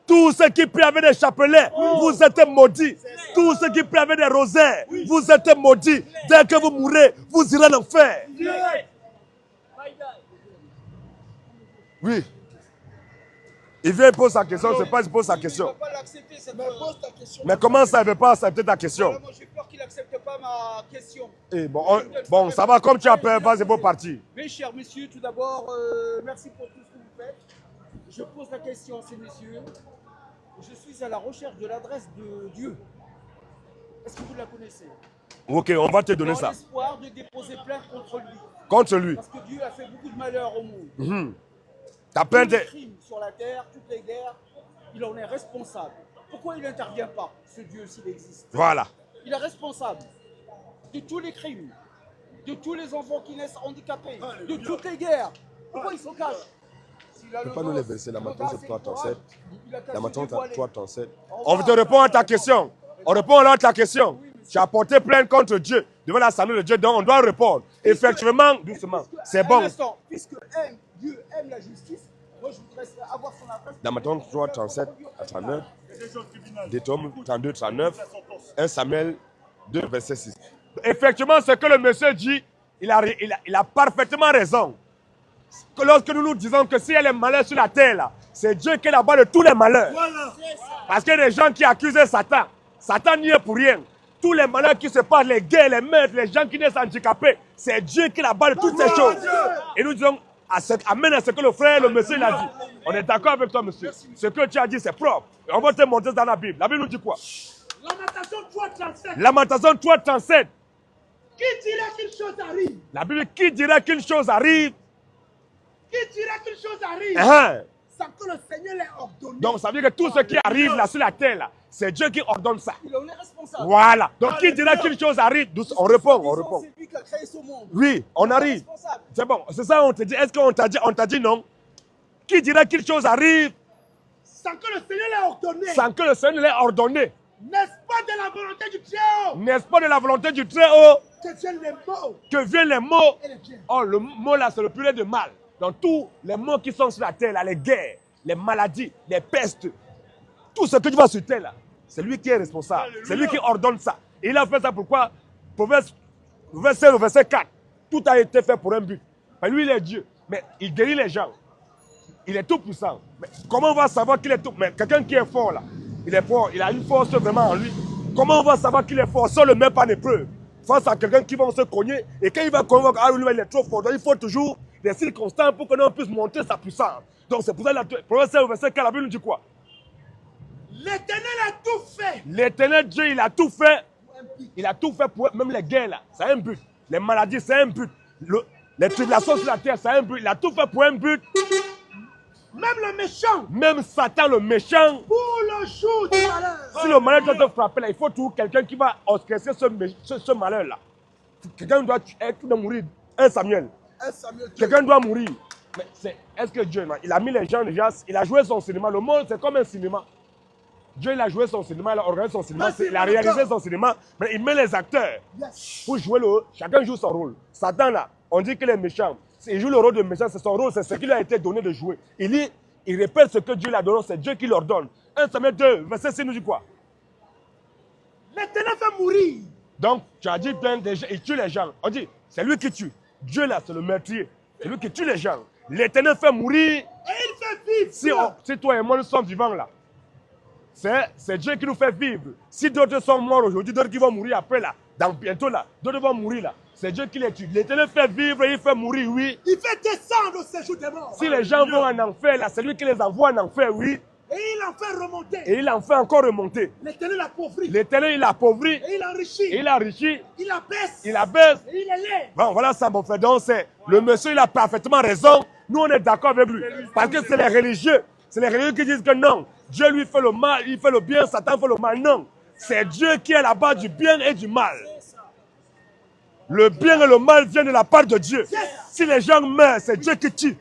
Tous ceux qui prient avec des chapelets, vous êtes maudits. Tous ceux qui prient avec des rosaires, vous êtes maudits. Dès que vous mourrez, vous irez en enfer. Oui. Il vient poser sa question, c'est pas qu'il pose sa question. Mais comment ça, il ne veut pas accepter ta question? Moi, j'ai peur qu'il n'accepte pas ma question. Et bon, ça va, comme tu as peur, vas-y, beau parti. Mes chers messieurs, tout d'abord, merci pour tout ce que vous faites. Je pose la question à ces messieurs. Je suis à la recherche de l'adresse de Dieu. Est-ce que vous la connaissez? Ok, on va te donner Dans ça. l'espoir de déposer plainte contre lui. Contre lui. Parce que Dieu a fait beaucoup de malheur au monde. Ta Tous plainte les est... crimes sur la terre, toutes les guerres, il en est responsable. Pourquoi il n'intervient pas, ce Dieu, s'il existe? Voilà. Il est responsable de tous les crimes, de tous les enfants qui naissent handicapés, de toutes les guerres. Pourquoi il se cache? Tu ne peux pas nous les verser. La matin, c'est 3,37. La matin, c'est 3,37. On te répond à ta question. On répond alors à ta question. Tu as porté plainte contre Dieu devant l'Assemblée de Dieu, donc on doit répondre. Effectivement, doucement. C'est bon. Puisque Dieu aime la justice, moi je voudrais avoir son adresse. Dans Matthieu 3, 37 à 39, Deutéronome 32, 39, 1 Samuel 2, verset 6. Effectivement, ce que le monsieur dit, il a parfaitement raison. Que lorsque nous nous disons que s'il y a les malheurs sur la terre, là, c'est Dieu qui est là-bas de tous les malheurs. Parce qu'il y a des gens qui accusent Satan. Satan n'y est pour rien. Tous les malheurs qui se passent, les guerres, les meurtres, les gens qui naissent handicapés, c'est Dieu qui est là-bas de toutes ces choses. Et nous disons, amène à ce que le frère, le monsieur, il a dit. On est d'accord avec toi, monsieur. Ce que tu as dit, c'est propre. Et on va te montrer dans la Bible. La Bible nous dit quoi? Lamentation 3,37. Lamentation 3,37. Qui dirait qu'une chose arrive? La Bible, qui dirait qu'une chose arrive? Qui dirait qu'une chose arrive? sans que le Seigneur l'ait ordonné. Donc ça veut dire que tout ce qui arrive là sur la terre, c'est Dieu qui ordonne ça. Il en est responsable. Voilà. Donc qui dira qu'une chose arrive, on répond, on répond. C'est lui qui a créé ce monde. Oui, on arrive. C'est bon, c'est ça on te dit. Est-ce qu'on t'a dit non? Qui dira qu'une chose arrive sans que le Seigneur l'ait ordonné? Sans que le Seigneur l'ait ordonné. N'est-ce pas de la volonté du Très-Haut? N'est-ce pas de la volonté du Très-Haut que viennent les mots? Que viennent les mots? Et les biens. Oh, le mot là, c'est le pluriel de mal. Donc tous les mots qui sont sur la terre, là, les guerres, les maladies, les pestes, tout ce que tu vois sur terre là, c'est lui qui est responsable. C'est lui qui ordonne ça. Et il a fait ça pourquoi? Verset 4. Tout a été fait pour un but. Mais lui, il est Dieu. Mais il guérit les gens. Il est tout puissant. Mais comment on va savoir qu'il est tout? Mais quelqu'un qui est fort là, il est fort, il a une force vraiment en lui. Comment on va savoir qu'il est fort sans le mettre en épreuve? Face à quelqu'un qui va se cogner et quand il va convaincre, ah lui il est trop fort. Donc il faut toujours des circonstances pour que l'on puisse monter sa puissance. Donc c'est pour ça que le proverbe verset 4, la Bible nous dit quoi? L'Éternel a tout fait. L'éternel Dieu, il a tout fait. Il a tout fait pour même les guerres là, c'est un but. Les maladies, c'est un but. Les tribulations sur la terre, c'est un but. Il a tout fait pour un but. Même le méchant. Même Satan, le méchant. Pour le jour du malheur. Si le malheur doit te frapper là, il faut toujours quelqu'un qui va orchestrer ce malheur là. Quelqu'un doit mourir. Un Samuel. Quelqu'un doit mourir. Mais est-ce que Dieu, il a mis les gens déjà, il a joué son cinéma. Le monde, c'est comme un cinéma. Dieu, il a joué son cinéma, il a organisé son cinéma, il a réalisé son cinéma, mais il met les acteurs pour jouer le rôle. Chacun joue son rôle. Satan, là, on dit qu'il est méchant. Il joue le rôle de méchant, c'est son rôle, c'est ce qui lui a été donné de jouer. Il répète ce que Dieu lui a donné, c'est Dieu qui leur donne. 1 Samuel 2, verset 6 nous dit quoi? L'Éternel fait mourir. Donc, tu as dit, il tue les gens. On dit, c'est lui qui tue. Dieu, là, c'est le meurtrier. C'est lui qui tue les gens. L'Éternel fait mourir. Et il fait vivre. Si toi et moi, nous sommes vivants, là, c'est Dieu qui nous fait vivre. Si d'autres sont morts aujourd'hui, d'autres qui vont mourir après, là, dans bientôt, là, d'autres vont mourir, là. C'est Dieu qui les tue. L'Éternel fait vivre et il fait mourir, oui. Il fait descendre au séjour des morts. Si les gens vont en enfer, là, c'est lui qui les envoie en enfer, oui. Et il en fait remonter. Et il en fait encore remonter. L'Éternel appauvrit. L'Éternel, il appauvrit. Et il enrichit. Et il enrichit. Il abaisse. Il abaisse. Et il élève. Bon, voilà ça, mon frère. Donc, le monsieur, il a parfaitement raison. Nous, on est d'accord avec lui. Parce que c'est les religieux. C'est les religieux qui disent que non. Dieu lui fait le mal, il fait le bien, Satan fait le mal. Non. C'est Dieu qui est là-bas du bien et du mal. Le bien et le mal viennent de la part de Dieu. Si les gens meurent, c'est Dieu qui tue.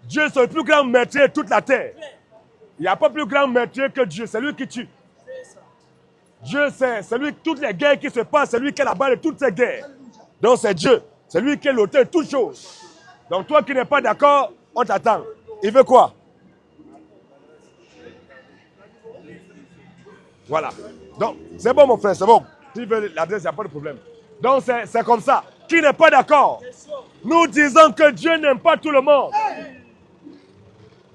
Dieu, c'est le plus grand meurtrier de toute la terre. Il n'y a pas plus grand meurtrier que Dieu, c'est lui qui tue. Dieu, c'est lui, toutes les guerres qui se passent, c'est lui qui est là-bas de toutes ces guerres. Donc c'est Dieu, c'est lui qui est l'auteur de toutes choses. Donc toi qui n'es pas d'accord, on t'attend. Il veut quoi? Voilà. Donc, c'est bon mon frère, c'est bon. S'il veut l'adresse, il n'y a pas de problème. Donc c'est comme ça. Qui n'est pas d'accord? Nous disons que Dieu n'aime pas tout le monde.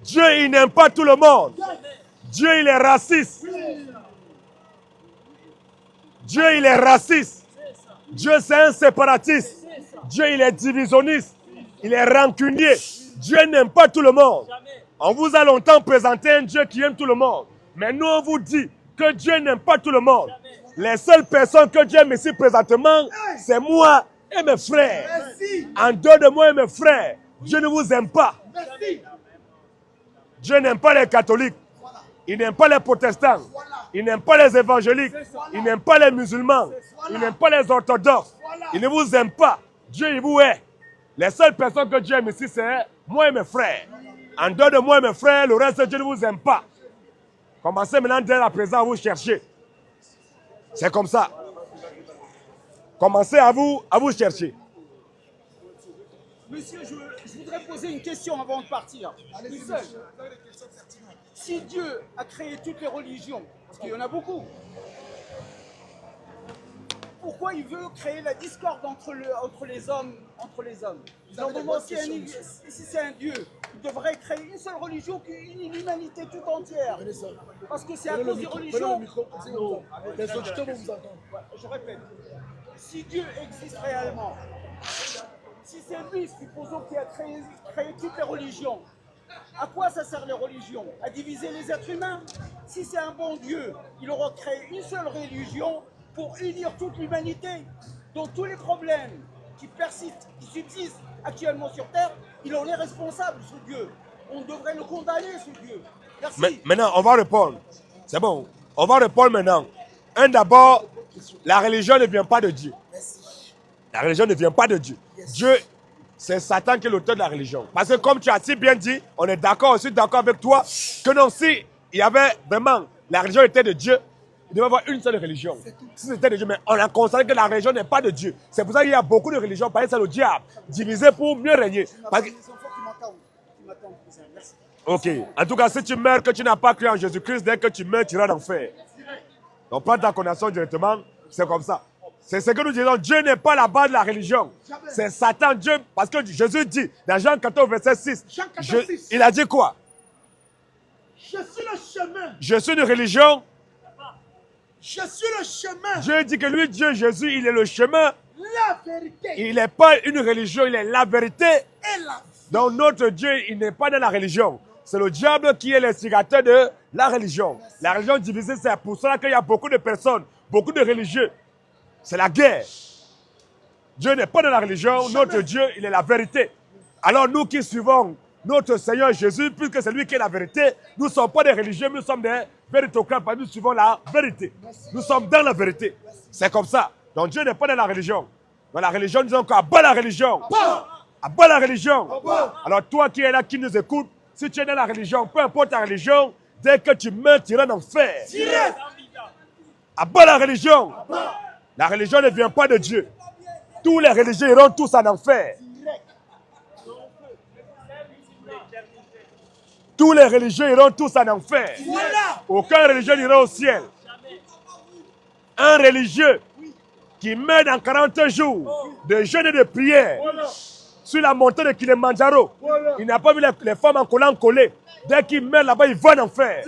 Dieu, il n'aime pas tout le monde. Dieu, il est raciste. Dieu, il est raciste. Dieu, c'est un séparatiste. Dieu, il est divisionniste. Il est rancunier. Dieu n'aime pas tout le monde. On vous a longtemps présenté un Dieu qui aime tout le monde. Mais nous, on vous dit que Dieu n'aime pas tout le monde. Les seules personnes que Dieu aime ici présentement, c'est moi et mes frères. En dehors de moi et mes frères, Dieu ne vous aime pas. Dieu n'aime pas les catholiques. Il n'aime pas les protestants. Il n'aime pas les évangéliques. Il n'aime pas les musulmans. Il n'aime pas les orthodoxes. Il ne vous aime pas. Dieu, il vous hait. Les seules personnes que Dieu aime ici, c'est moi et mes frères. En dehors de moi et mes frères, le reste, Dieu ne vous aime pas. Commencez maintenant dès à présent à vous chercher. C'est comme ça. Commencez à vous chercher. Monsieur, je voudrais poser une question avant de partir. Une seule. Si Dieu a créé toutes les religions, parce qu'il y en a beaucoup, pourquoi il veut créer la discorde entre les hommes? Normalement, si c'est un Dieu, il devrait créer une seule religion qui unit l'humanité tout entière. Parce que c'est à cause des religions. Je répète, si Dieu existe réellement, si c'est lui, supposons, qui a créé toutes les religions, à quoi ça sert les religions? À diviser les êtres humains? Si c'est un bon Dieu, il aura créé une seule religion pour unir toute l'humanité. Donc tous les problèmes qui persistent, qui subsistent actuellement sur Terre, il en est responsable, ce Dieu. On devrait le condamner, ce Dieu. Merci. Mais, maintenant, on va répondre. C'est bon. On va répondre maintenant. D'abord, la religion ne vient pas de Dieu. La religion ne vient pas de Dieu. Dieu, c'est Satan qui est l'auteur de la religion. Parce que comme tu as si bien dit, on est d'accord, je suis d'accord avec toi, que non, si il y avait vraiment, la religion était de Dieu, il devait y avoir une seule religion. Si c'était de Dieu, mais on a constaté que la religion n'est pas de Dieu. C'est pour ça qu'il y a beaucoup de religions, par exemple, c'est le diable, divisé pour mieux régner. Parce que... Ok. En tout cas, si tu meurs, que tu n'as pas cru en Jésus-Christ, dès que tu meurs, tu iras en enfer. Donc, prends ta condamnation directement, c'est comme ça. C'est ce que nous disons, Dieu n'est pas la base de la religion. C'est Satan, Dieu, parce que Jésus dit, dans Jean 14, verset 6, il a dit quoi? Je suis le chemin. Je suis une religion. Je suis le chemin. Dieu dit que lui, Dieu, Jésus, il est le chemin. La vérité. Il n'est pas une religion, il est la vérité. Et la vie. Donc notre Dieu, il n'est pas dans la religion. C'est le diable qui est l'instigateur de la religion. La religion divisée, c'est pour cela qu'il y a beaucoup de personnes, beaucoup de religieux. C'est la guerre. Dieu n'est pas dans la religion. Notre Dieu, il est la vérité. Alors nous qui suivons notre Seigneur Jésus, puisque c'est lui qui est la vérité, nous ne sommes pas des religieux, nous sommes des véritocrates, parce que nous suivons la vérité. Nous sommes dans la vérité. C'est comme ça. Donc Dieu n'est pas dans la religion. Dans la religion, nous disons qu'abat la religion. Abat la religion. Alors toi qui es là, qui nous écoute, si tu es dans la religion, peu importe ta religion, dès que tu meurs, tu iras en enfer. Abat la religion. La religion ne vient pas de Dieu. Tous les religieux iront tous en enfer. Tous les religieux iront tous en enfer. Aucun religieux n'ira au ciel. Un religieux qui meurt dans 40 jours de jeûne et de prière sur la montée de Kilimanjaro, il n'a pas vu les femmes en collant collé. Dès qu'il meurt là-bas, il va en enfer.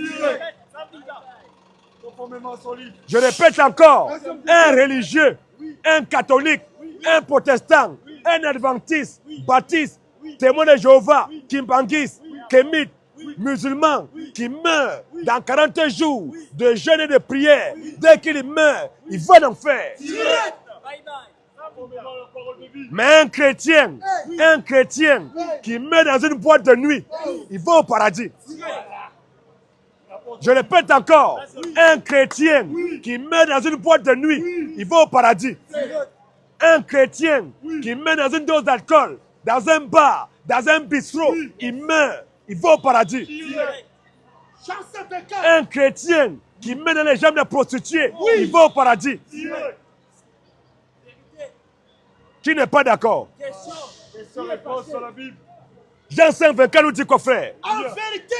Je répète encore, un religieux, un catholique, un protestant, un adventiste, baptiste, témoin de Jéhovah, kimbangiste, kémite, musulman, qui meurt dans 40 jours de jeûne et de prière, dès qu'il meurt, il va en enfer. Mais un chrétien qui meurt dans une boîte de nuit, il va au paradis. Je répète encore, un chrétien qui meurt dans une boîte de nuit, il va au paradis. Un chrétien qui meurt dans une dose d'alcool, dans un bar, dans un bistrot, il meurt, il va au paradis. Un chrétien qui meurt dans les jambes de prostituées, il va au paradis. Qui n'est pas d'accord? Jean 5, 24 nous dit quoi, frère? En vérité,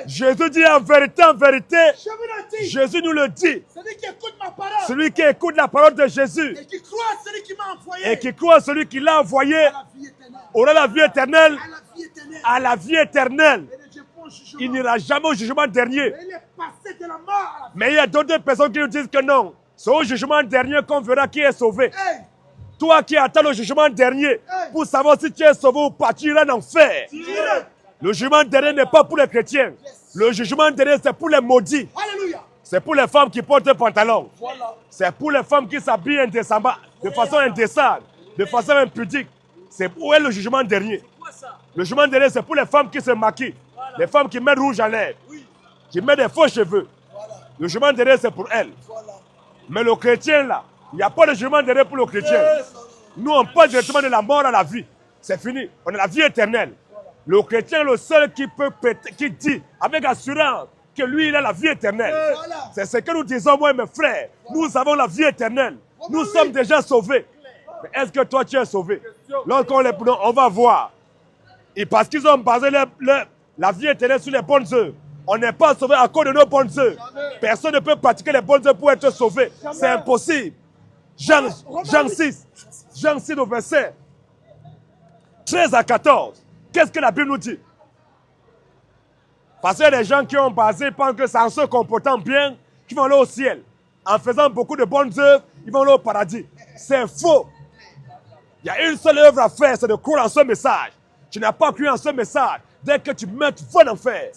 Jésus dit en vérité, je vous le dis. Jésus nous le dit. Celui qui écoute ma parole. Celui qui écoute la parole de Jésus Et qui croit à celui qui m'a envoyé. et qui croit à celui qui l'a envoyé À la vie éternelle. aura la vie éternelle. À la vie éternelle. À la vie éternelle. Et ne pas au jugement. Il n'ira jamais au jugement dernier. Mais il est passé de la mort à la vie. Mais il y a d'autres personnes qui nous disent que non. C'est au jugement dernier qu'on verra qui est sauvé. Hey, Toi qui attends le jugement dernier pour savoir si tu es sauvé ou pas, tu iras en enfer. Le jugement dernier n'est pas pour les chrétiens. Le jugement dernier, c'est pour les maudits. alléluia. C'est pour les femmes qui portent un pantalon. Voilà. C'est pour les femmes qui s'habillent indécemment, de façon indécente, de façon impudique. C'est où est le jugement dernier. Le jugement dernier, c'est pour les femmes qui se maquillent. Les femmes qui mettent rouge à lèvres, qui mettent des faux cheveux. Le jugement dernier, c'est pour elles. Mais le chrétien, là, il n'y a pas de jugement dernier pour le chrétien. Nous, on passe directement de la mort à la vie. C'est fini. On a la vie éternelle. Le chrétien est le seul qui peut qui dit avec assurance que lui, il a la vie éternelle. C'est ce que nous disons, moi et mes frères. Nous avons la vie éternelle. Nous sommes déjà sauvés. Mais est-ce que toi, tu es sauvé? Lorsqu'on les prend, on va voir. Et parce qu'ils ont basé la vie éternelle sur les bonnes œuvres. On n'est pas sauvé à cause de nos bonnes œuvres. Personne ne peut pratiquer les bonnes œuvres pour être sauvé. C'est impossible. Jean 6 au verset 13 à 14. Qu'est-ce que la Bible nous dit? Parce qu'il y a des gens qui ont basé, pensent que c'est en se comportant bien qu'ils vont aller au ciel. En faisant beaucoup de bonnes œuvres, ils vont aller au paradis. C'est faux. Il y a une seule œuvre à faire, c'est de croire en ce message. Tu n'as pas cru en ce message. Dès que tu meurs, tu vas en enfer.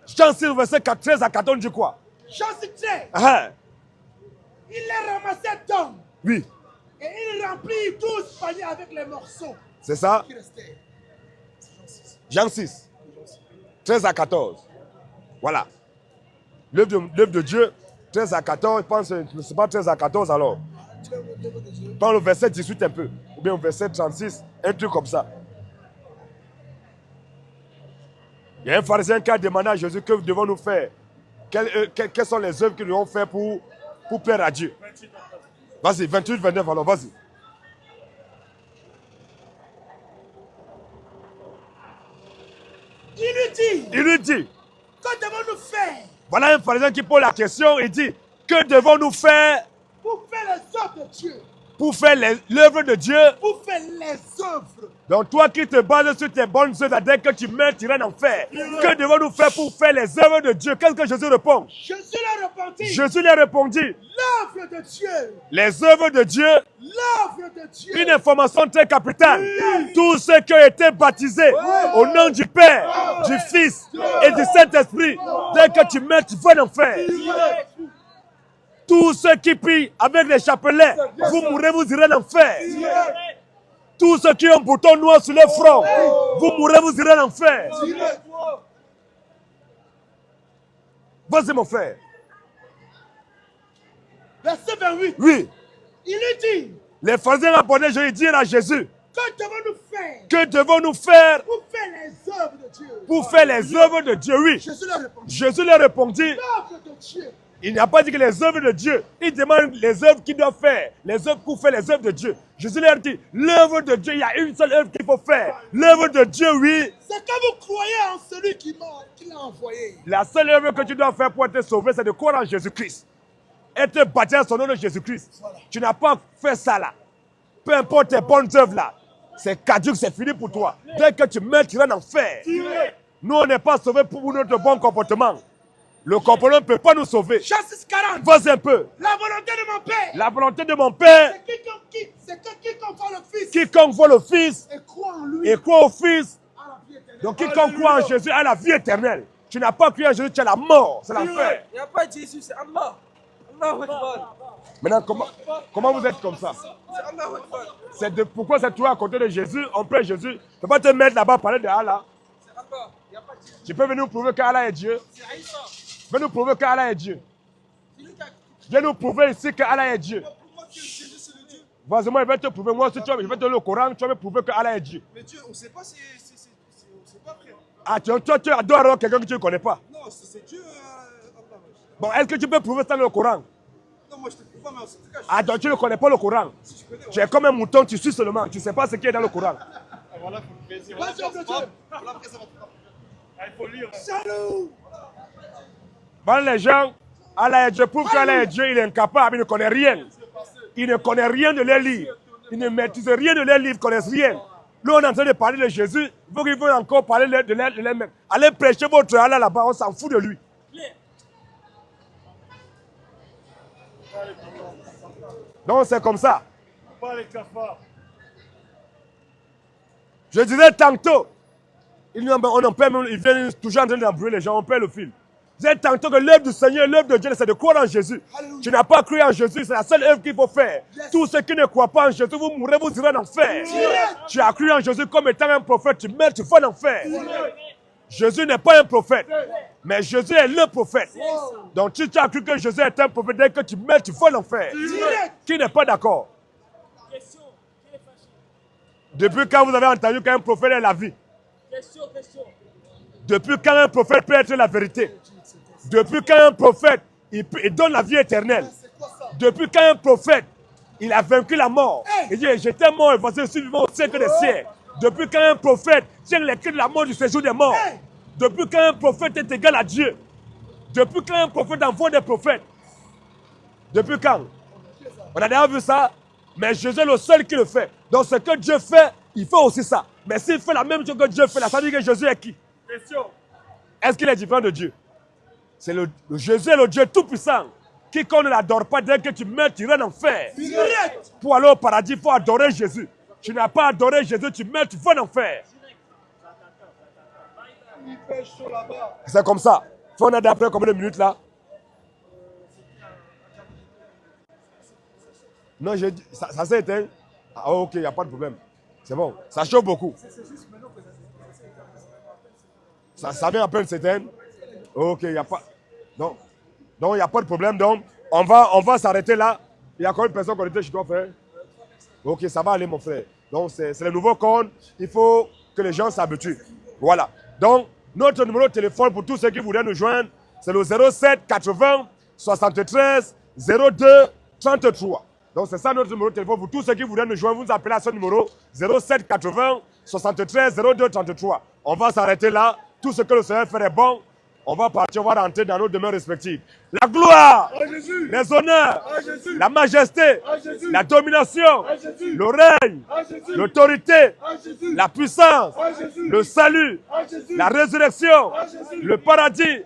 Jean 6, verset 13 à 14, dit quoi? Jean 6, il les ramassait d'hommes. Oui, Et il remplit 12 paniers avec les morceaux c'est ça. qui restaient. Jean 6. 13 à 14. Voilà. L'œuvre de Dieu, 13 à 14, je pense que ce n'est pas 13 à 14 alors. Dans le verset 18 un peu, ou bien au verset 36, un truc comme ça. Il y a un pharisien qui a demandé à Jésus que devons-nous faire. Quelles sont les œuvres que nous devons faire pour plaire à Dieu. Vas-y, 28, 29, alors vas-y. Il lui dit, que devons-nous faire voilà un pharisien qui pose la question, il dit, que devons-nous faire pour faire les œuvres de Dieu? Pour faire l'œuvre de Dieu. Pour faire les œuvres. Donc toi qui te bases sur tes bonnes œuvres, dès que tu meurs, tu iras en enfer. Que devons-nous faire pour faire les œuvres de Dieu? Qu'est-ce que Jésus répond? Jésus lui répondit. L'œuvre de Dieu. Les œuvres de Dieu. L'œuvre de Dieu. Une information très capitale. Tous ceux qui ont été baptisés au nom du Père, du Fils et du Saint-Esprit, dès que tu meurs, tu vas en enfer. Tous ceux qui prient avec les chapelets, vous mourrez, vous irez en enfer. Tous ceux qui ont un bouton noir sur le front, vous mourrez, vous irez en enfer. Vas-y mon frère. Verset 28. Oui. Il lui dit. Les pharisiens répondaient, je vais dire à Jésus. Que devons-nous faire? Que devons-nous faire? Pour faire les œuvres de Dieu. Pour faire les œuvres de Dieu, oui. Jésus leur répondit. L'œuvre de Dieu. Il n'a pas dit que les œuvres de Dieu. Il demande les œuvres qu'il doit faire. Les œuvres pour faire les œuvres de Dieu. Jésus leur dit, l'œuvre de Dieu, il y a une seule œuvre qu'il faut faire. L'œuvre de Dieu, oui. C'est que vous croyez en celui qui l'a envoyé. La seule œuvre que tu dois faire pour être sauvé, c'est de croire en Jésus-Christ. Être baptisé en son nom de Jésus-Christ. Voilà. Tu n'as pas fait ça là. Peu importe tes bonnes œuvres là. C'est caduc, c'est fini pour toi. Dès que tu meurs, tu vas en enfer. Nous, on n'est pas sauvés pour notre bon comportement. Le comportement ne peut pas nous sauver. Genesis 40. Vas-y un peu. La volonté de mon Père. La volonté de mon Père. C'est que quiconque voit le Fils. Quiconque voit le Fils. Et croit en lui. Et croit au Fils. Donc quiconque croit en Jésus a la vie éternelle. Tu n'as pas cru en Jésus, tu as la mort. C'est l'enfer. Il n'y a pas de Jésus, c'est Allah. Maintenant, comment vous êtes comme ça? Pourquoi c'est toi à côté de Jésus? On prie Jésus. Tu ne peux pas te mettre là-bas parler de Allah. Tu peux venir nous prouver qu'Allah est Dieu. Viens nous prouver qu'Allah est Dieu. Viens nous prouver ici qu'Allah est Dieu. Vas-y, moi, je vais te prouver. Moi aussi, je vais te donner le Coran. Tu vas me prouver qu'Allah est Dieu. Mais Dieu, on ne sait pas si c'est pas frère. Ah, tu adores alors quelqu'un que tu ne connais pas. Non, c'est Dieu. Allah. Bon, est-ce que tu peux prouver ça dans le Coran? Non, moi je ne te prouve pas, mais en tout cas. Ah, donc tu ne connais pas le Coran. Si je connais, tu es comme un mouton, tu suis seulement. Tu ne sais pas ce qui est dans le Coran. Voilà, il faut lire. Salut! Voilà les gens, Allah est Dieu, prouve qu'Allah est Dieu, il est incapable, il ne connaît rien. Il ne connaît rien de leurs livres. Il ne maîtrise rien de leurs livres, ils ne connaissent rien. Nous, on est en train de parler de Jésus, il faut qu'ils veulent encore parler de les-mêmes. Allez prêcher votre Allah là-bas, on s'en fout de lui. Donc c'est comme ça. Je disais tantôt, ils viennent toujours en train d'embrouiller les gens, on perd le fil. Je disais tantôt que l'œuvre du Seigneur, l'œuvre de Dieu, c'est de croire en Jésus. Alléluia. Tu n'as pas cru en Jésus, c'est la seule œuvre qu'il faut faire. Yes. Tous ceux qui ne croient pas en Jésus, vous mourrez, vous irez en enfer. Tu as cru en Jésus comme étant un prophète, tu meurs, tu vas en enfer. Jésus n'est pas un prophète, mais Jésus est le prophète. Donc si tu as cru que Jésus est un prophète, dès que tu meurs, tu vas en enfer. Qui n'est pas d'accord? Depuis quand vous avez entendu qu'un prophète est la vie? Depuis quand un prophète peut être la vérité? Depuis quand un prophète, il donne la vie éternelle? Depuis quand un prophète, il a vaincu la mort? Il dit, j'étais mort et voici je suis vivant au siècle des siècles. Depuis quand un prophète tient les clés de la mort du séjour des morts? Depuis quand un prophète est égal à Dieu? Depuis quand un prophète envoie des prophètes? Depuis quand? On a déjà vu ça, mais Jésus est le seul qui le fait. Donc ce que Dieu fait, il fait aussi ça. Mais s'il fait la même chose que Dieu fait, ça veut dire que Jésus est qui? Est-ce qu'il est différent de Dieu? C'est Jésus est le Dieu tout-puissant. Quiconque ne l'adore pas, dès que tu meurs, tu iras en enfer. Pour aller au paradis, il faut adorer Jésus. Tu n'as pas adoré Jésus, tu meurs, tu vas en enfer. C'est comme ça. On a d'après combien de minutes là? Non, ça s'est éteint. Ah ok, il n'y a pas de problème. C'est bon. Ça chauffe beaucoup. Ça vient à peine s'éteindre. Ok, il n'y a pas... Donc, il n'y a pas de problème. Donc, on va s'arrêter là. Il y a combien de personnes connectées chez toi, frère? Ok, ça va aller, mon frère. Donc, c'est le nouveau code. Il faut que les gens s'habituent. Voilà. Donc, notre numéro de téléphone pour tous ceux qui voudraient nous joindre, c'est le 07 80 73 02 33. Donc, c'est ça notre numéro de téléphone. Pour tous ceux qui voudraient nous joindre, vous appelez à ce numéro 07 80 73 02 33. On va s'arrêter là. Tout ce que le Seigneur fait est bon. On va partir, on va rentrer dans nos demeures respectives. La gloire, les honneurs, la majesté, la domination, le règne, l'autorité, la puissance, le salut, la résurrection, le paradis,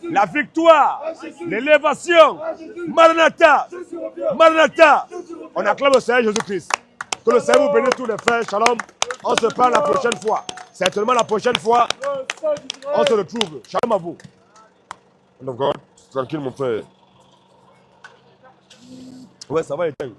la victoire, l'élévation. Maranatha, Maranatha. On acclame le Seigneur Jésus-Christ. Que le Seigneur vous bénisse tous les frères. Shalom. On se parle la prochaine fois. Certainement la prochaine fois, on se retrouve. Shalom à vous. God, tranquille mon frère. Ouais, ça va éteindre.